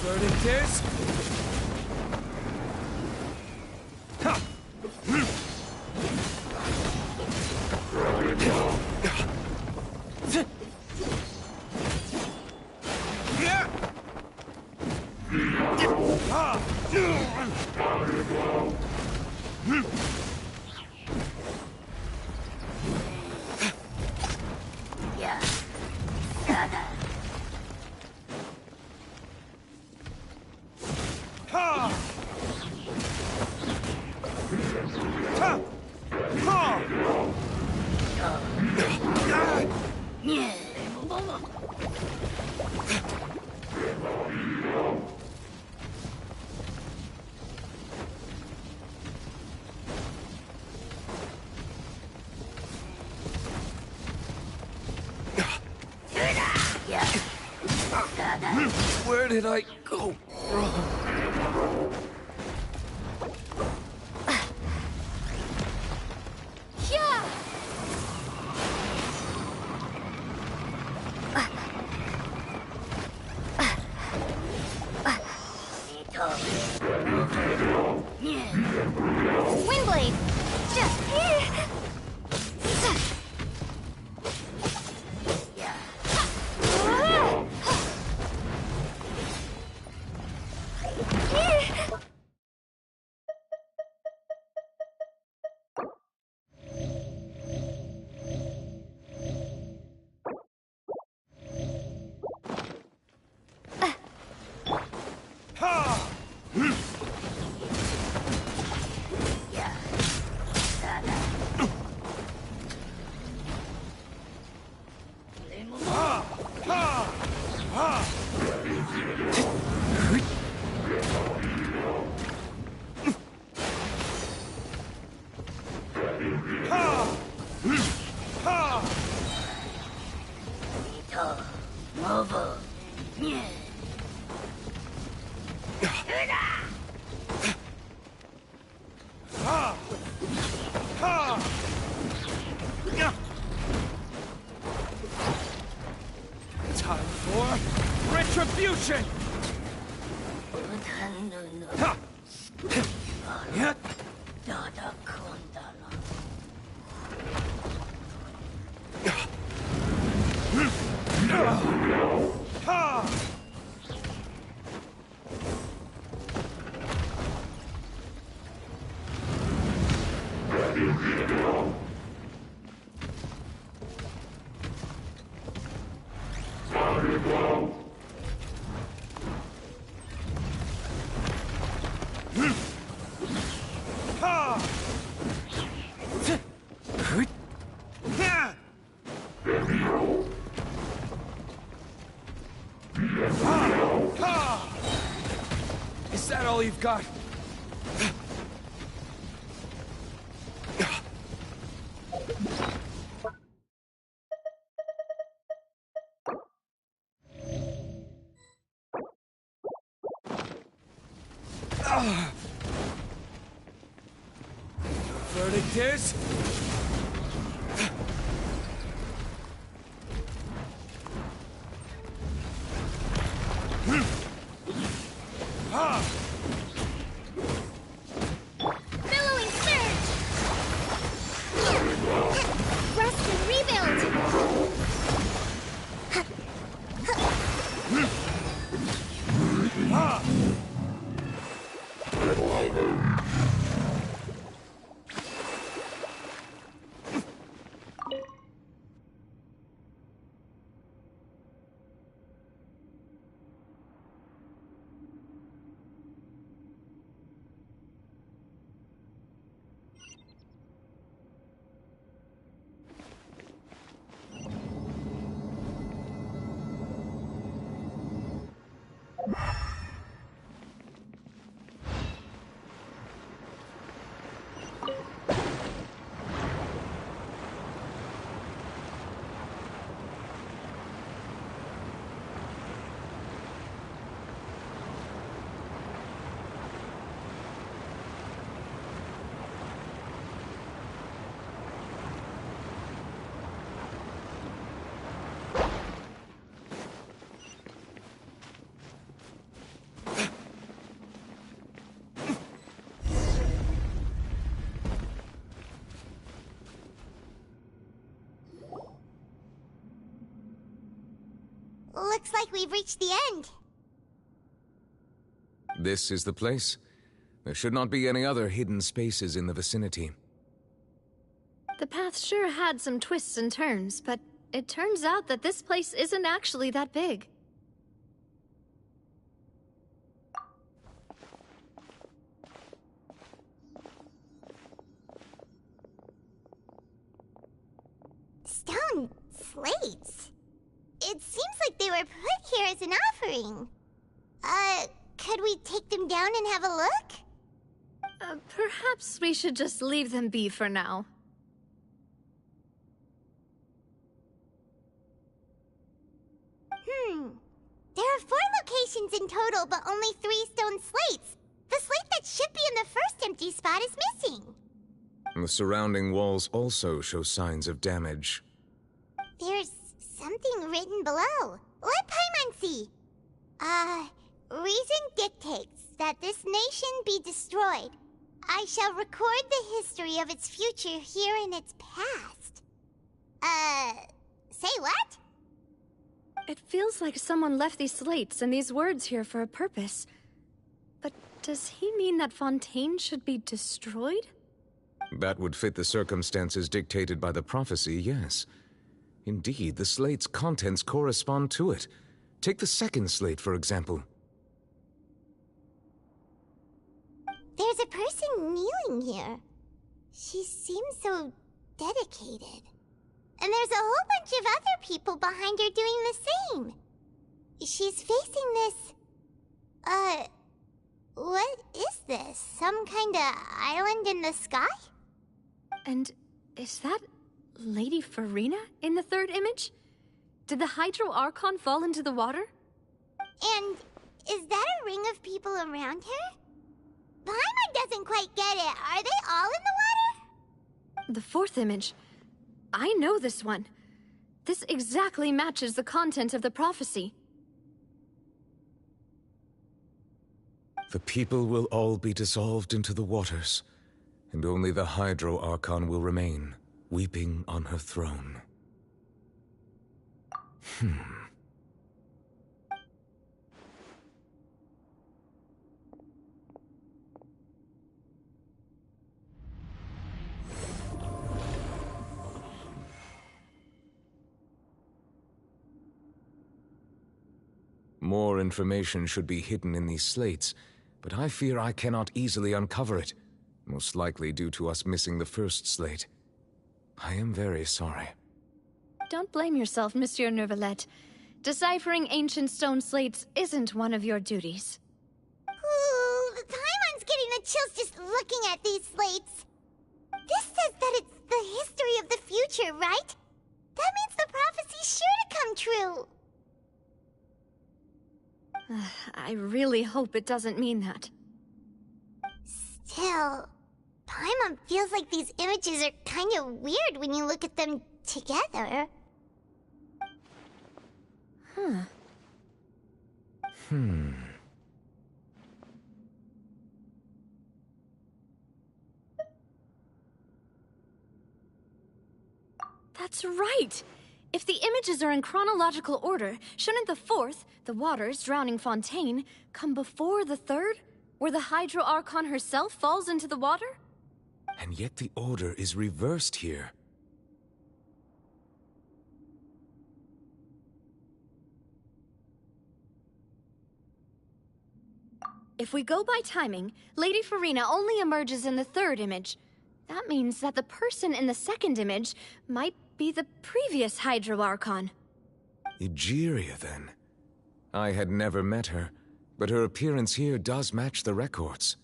Verdict is... Where did I go wrong? Windblade! Time for retribution! Is that all you've got? Verdict is... Billowing surge! Rest and rebuild! Looks like we've reached the end. This is the place. There should not be any other hidden spaces in the vicinity. The path sure had some twists and turns, but it turns out that this place isn't actually that big. Stone slates. It seems like they were put here as an offering. Could we take them down and have a look? Perhaps we should just leave them be for now. There are 4 locations in total, but only 3 stone slates. The slate that should be in the first empty spot is missing. The surrounding walls also show signs of damage. There's something written below. Let Paimon see. Reason dictates that this nation be destroyed. I shall record the history of its future here in its past. Say what? It feels like someone left these slates and these words here for a purpose. But does he mean that Fontaine should be destroyed? That would fit the circumstances dictated by the prophecy, yes. Indeed, the slate's contents correspond to it. Take the second slate, for example. There's a person kneeling here. She seems so dedicated. And there's a whole bunch of other people behind her doing the same. She's facing this... what is this? Some kind of island in the sky? And is that Lady Farina in the third image? Did the Hydro Archon fall into the water? And is that a ring of people around her? Paimon doesn't quite get it. Are they all in the water? The fourth image. I know this one. This exactly matches the content of the prophecy. The people will all be dissolved into the waters, and only the Hydro Archon will remain, weeping on her throne. More information should be hidden in these slates, but I fear I cannot easily uncover it, most likely due to us missing the first slate. I am very sorry. Don't blame yourself, Monsieur Neuvillette. Deciphering ancient stone slates isn't one of your duties. Ooh, the Paimon's getting the chills just looking at these slates. This says that it's the history of the future, right? That means the prophecy's sure to come true. I really hope it doesn't mean that. Still, Paimon feels like these images are kind of weird when you look at them together. Huh. That's right! If the images are in chronological order, shouldn't the fourth, the waters drowning Fontaine, come before the third, where the Hydro Archon herself falls into the water? And yet the order is reversed here. If we go by timing, Lady Furina only emerges in the third image. That means that the person in the second image might be the previous Hydro Archon. Egeria, then. I had never met her, but her appearance here does match the records.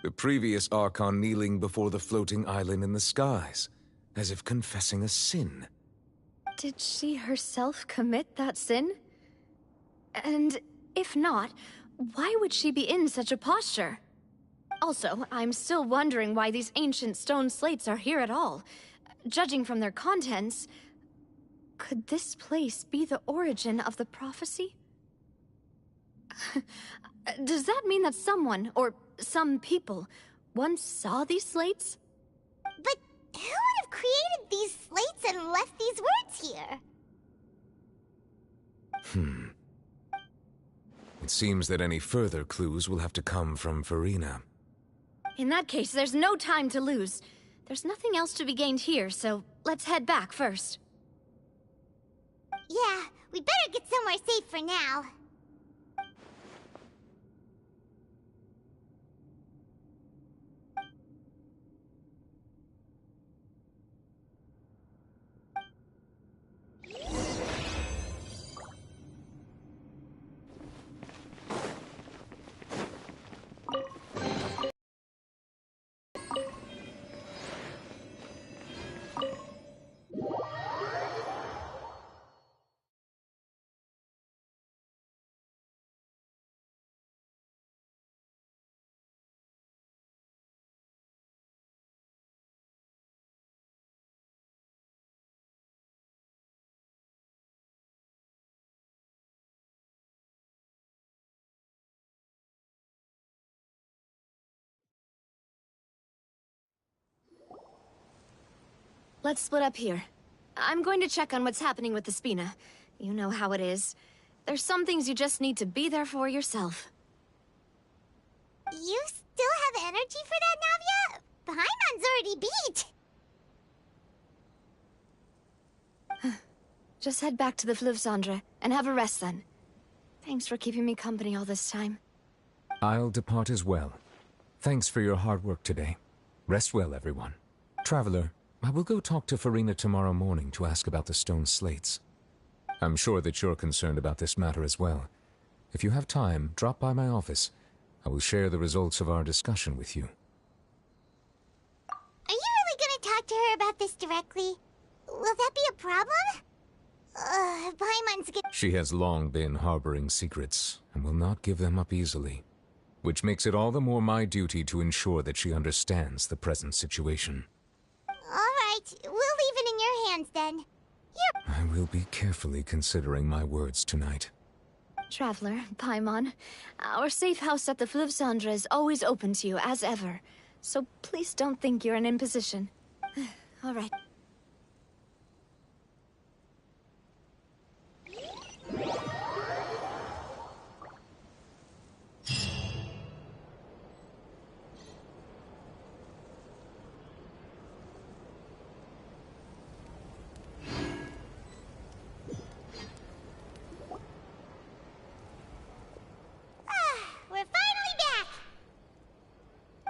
The previous Archon kneeling before the floating island in the skies, as if confessing a sin. Did she herself commit that sin? And if not, why would she be in such a posture? Also, I'm still wondering why these ancient stone slates are here at all. Judging from their contents, could this place be the origin of the prophecy? Does that mean that someone, or some people, once saw these slates? But who would have created these slates and left these words here? It seems that any further clues will have to come from Furina. In that case, there's no time to lose. There's nothing else to be gained here, so let's head back first. Yeah, we better get somewhere safe for now. Let's split up here. I'm going to check on what's happening with the Spina. You know how it is. There's some things you just need to be there for yourself. You still have energy for that, Navia? Paimon's already beat. Just head back to the Fleuve Cendre and have a rest then. Thanks for keeping me company all this time. I'll depart as well. Thanks for your hard work today. Rest well, everyone. Traveler, I will go talk to Furina tomorrow morning to ask about the stone slates. I'm sure that you're concerned about this matter as well. If you have time, drop by my office. I will share the results of our discussion with you. Are you really gonna talk to her about this directly? Will that be a problem? Paimon's She has long been harboring secrets, and will not give them up easily. Which makes it all the more my duty to ensure that she understands the present situation. Alright, we'll leave it in your hands then. I will be carefully considering my words tonight. Traveler, Paimon, our safe house at the Fleuve Cendre is always open to you, as ever. So please don't think you're an imposition. All right.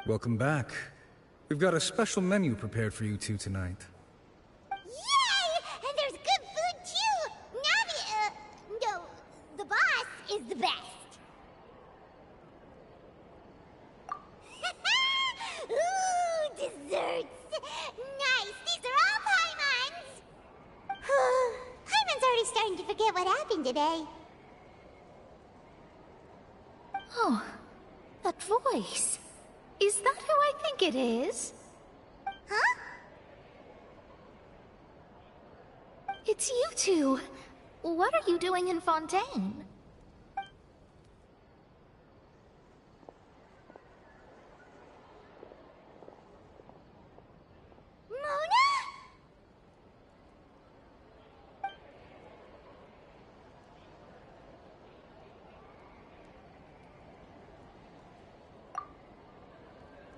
Welcome back. We've got a special menu prepared for you two tonight. Yay! And there's good food too! is the best. Ooh, desserts. Nice. These are all Paimon's. Paimon's already starting to forget what happened today. Oh, that voice. Is that who I think it is? Huh? It's you two. What are you doing in Fontaine? Mona?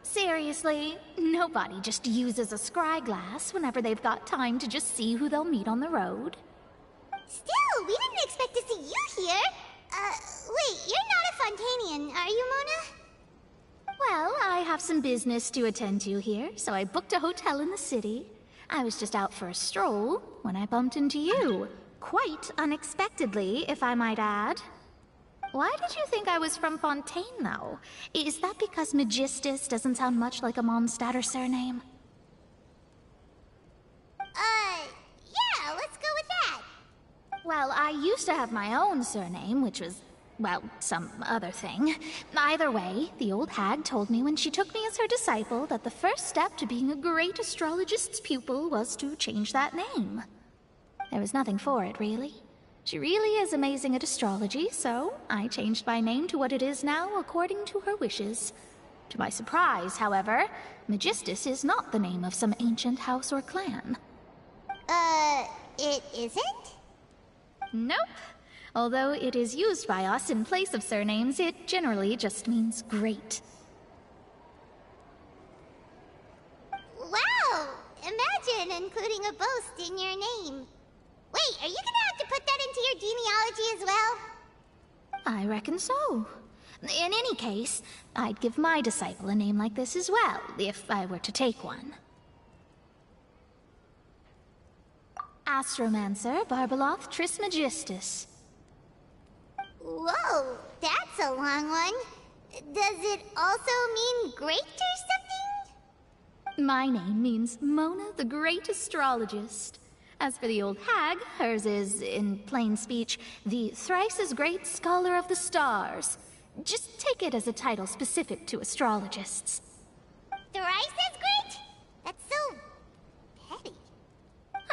Seriously, nobody just uses a scry glass whenever they've got time to just see who they'll meet on the road. Still, we didn't expect to see you here. Wait, you're not a Fontanian, are you, Mona? Well, I have some business to attend to here, so I booked a hotel in the city. I was just out for a stroll when I bumped into you. Quite unexpectedly, if I might add. Why did you think I was from Fontaine, though? Is that because Megistus doesn't sound much like a Mondstadter surname? Yeah, let's go with that. Well, I used to have my own surname, which was, well, some other thing. Either way, the old hag told me when she took me as her disciple that the first step to being a great astrologist's pupil was to change that name. There was nothing for it, really. She really is amazing at astrology, so I changed my name to what it is now according to her wishes. To my surprise, however, Megistus is not the name of some ancient house or clan. It isn't? Nope. Although it is used by us in place of surnames, it generally just means great. Wow! Imagine including a boast in your name. Wait, are you gonna have to put that into your genealogy as well? I reckon so. In any case, I'd give my disciple a name like this as well, if I were to take one. Astromancer Barbeloth Trismegistus. Whoa, that's a long one. Does it also mean great or something? My name means Mona the Great Astrologist. As for the old hag, hers is, in plain speech, the thrice-as-great Scholar of the Stars. Just take it as a title specific to astrologists. Thrice as great? That's so petty.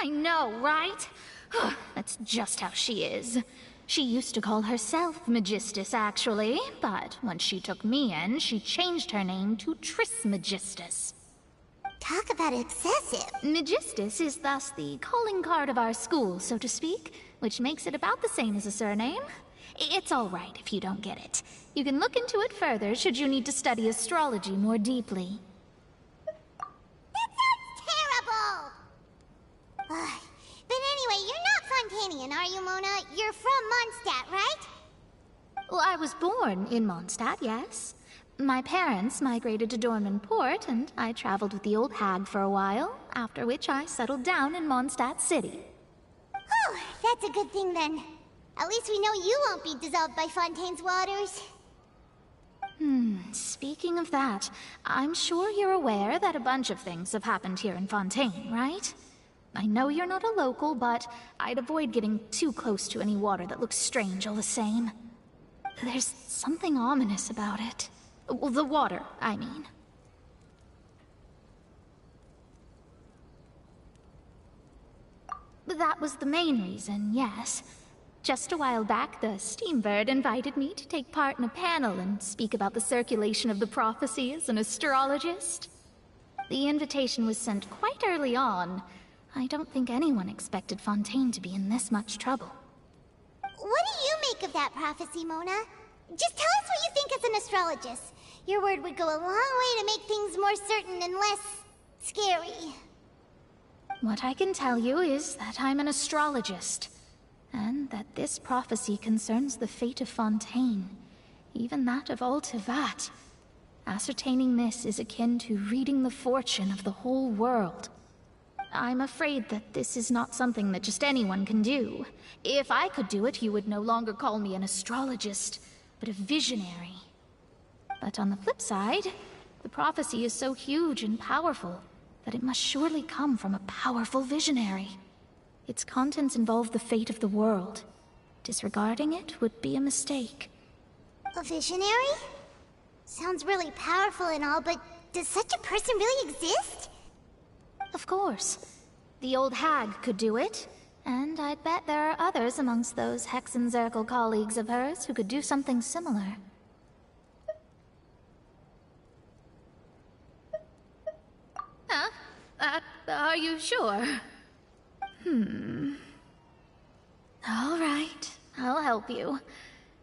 I know, right? That's just how she is. She used to call herself Megistus, actually, but once she took me in, she changed her name to Trismegistus. Talk about excessive. Megistus is thus the calling card of our school, so to speak, which makes it about the same as a surname. It's all right if you don't get it. You can look into it further should you need to study astrology more deeply. That sounds terrible! But anyway, you're not Fontanian, are you, Mona? You're from Mondstadt, right? Well, I was born in Mondstadt, yes. My parents migrated to Dornman Port, and I traveled with the old hag for a while, after which I settled down in Mondstadt City. Oh, that's a good thing then. At least we know you won't be dissolved by Fontaine's waters. Speaking of that, I'm sure you're aware that a bunch of things have happened here in Fontaine, right? I know you're not a local, but I'd avoid getting too close to any water that looks strange all the same. There's something ominous about it. Well, the water, I mean. That was the main reason, yes. Just a while back, the Steambird invited me to take part in a panel and speak about the circulation of the prophecy as an astrologist. The invitation was sent quite early on. I don't think anyone expected Fontaine to be in this much trouble. What do you make of that prophecy, Mona? Just tell us what you think as an astrologist. Your word would go a long way to make things more certain and less scary. What I can tell you is that I'm an astrologist, and that this prophecy concerns the fate of Fontaine, even that of all Teyvat. Ascertaining this is akin to reading the fortune of the whole world. I'm afraid that this is not something that just anyone can do. If I could do it, you would no longer call me an astrologist, but a visionary. But on the flip side, the prophecy is so huge and powerful that it must surely come from a powerful visionary. Its contents involve the fate of the world. Disregarding it would be a mistake. A visionary? Sounds really powerful and all, but does such a person really exist? Of course. The old hag could do it, and I'd bet there are others amongst those Hexenzirkel colleagues of hers who could do something similar. Huh? Are you sure? All right, I'll help you.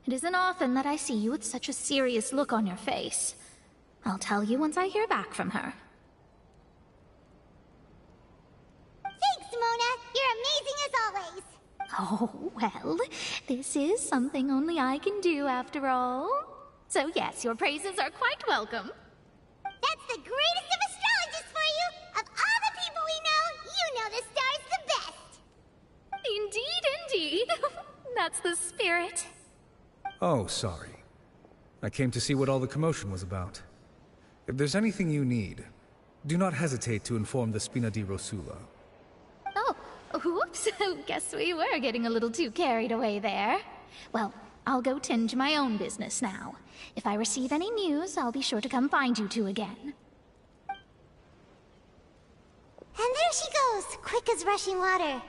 It isn't often that I see you with such a serious look on your face. I'll tell you once I hear back from her. Thanks, Mona! You're amazing as always! Oh, well, this is something only I can do after all. So yes, your praises are quite welcome. That's the greatest of astrologists for you! Of all the people we know, you know the star's the best! Indeed, indeed. That's the spirit. Oh, sorry. I came to see what all the commotion was about. If there's anything you need, do not hesitate to inform the Spina di Rosula. Oh, whoops. Guess we were getting a little too carried away there. Well, I'll go tend to my own business now. If I receive any news, I'll be sure to come find you two again. And there she goes, quick as rushing water.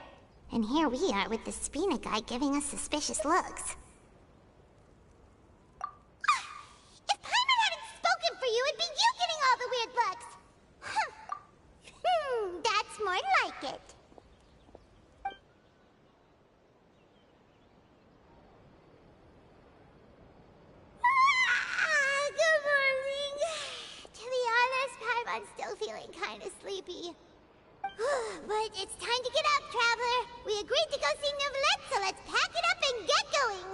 And here we are with the Spina guy giving us suspicious looks. If Paimon hadn't spoken for you, it'd be you getting all the weird looks. That's more like it. Good morning. To be honest, Paimon's still feeling kind of sleepy. But it's time to get up, Traveler. We agreed to go see Neuvillette, so let's pack it up and get going.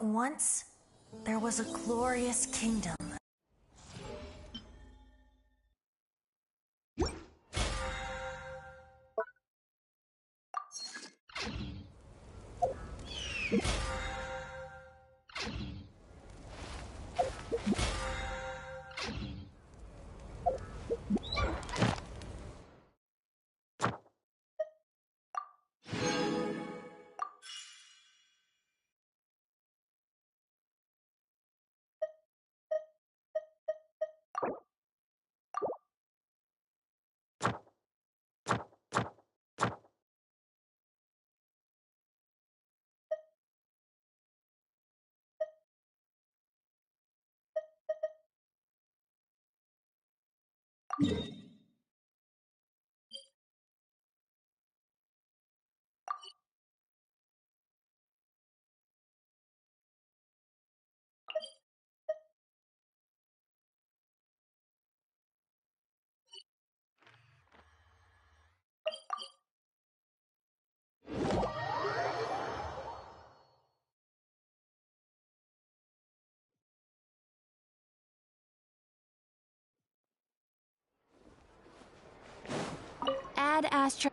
Once, there was a glorious kingdom. Ad Astra.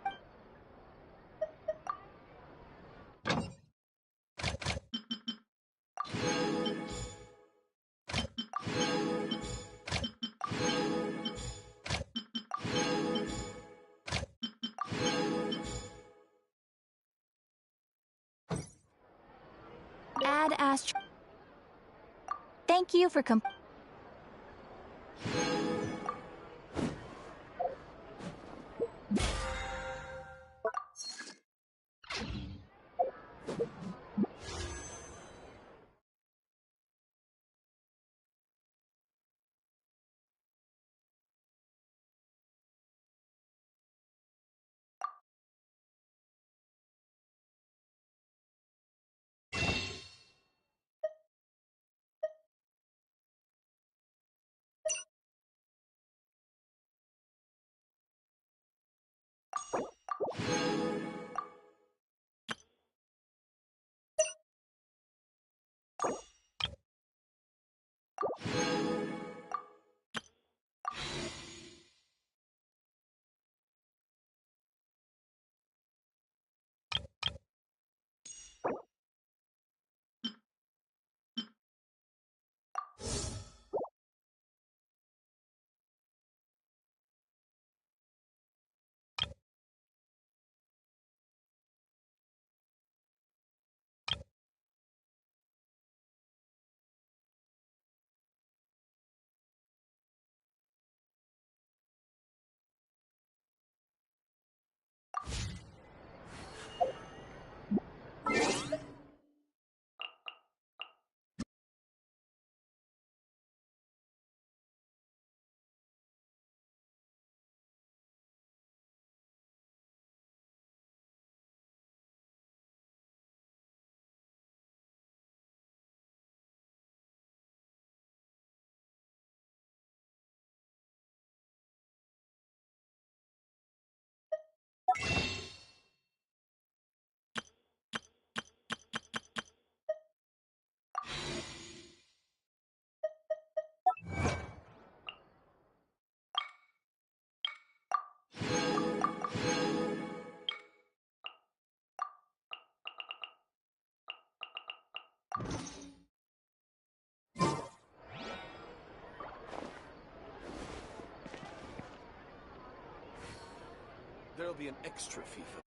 Ad Astra. Thank you for There'll be an extra fee for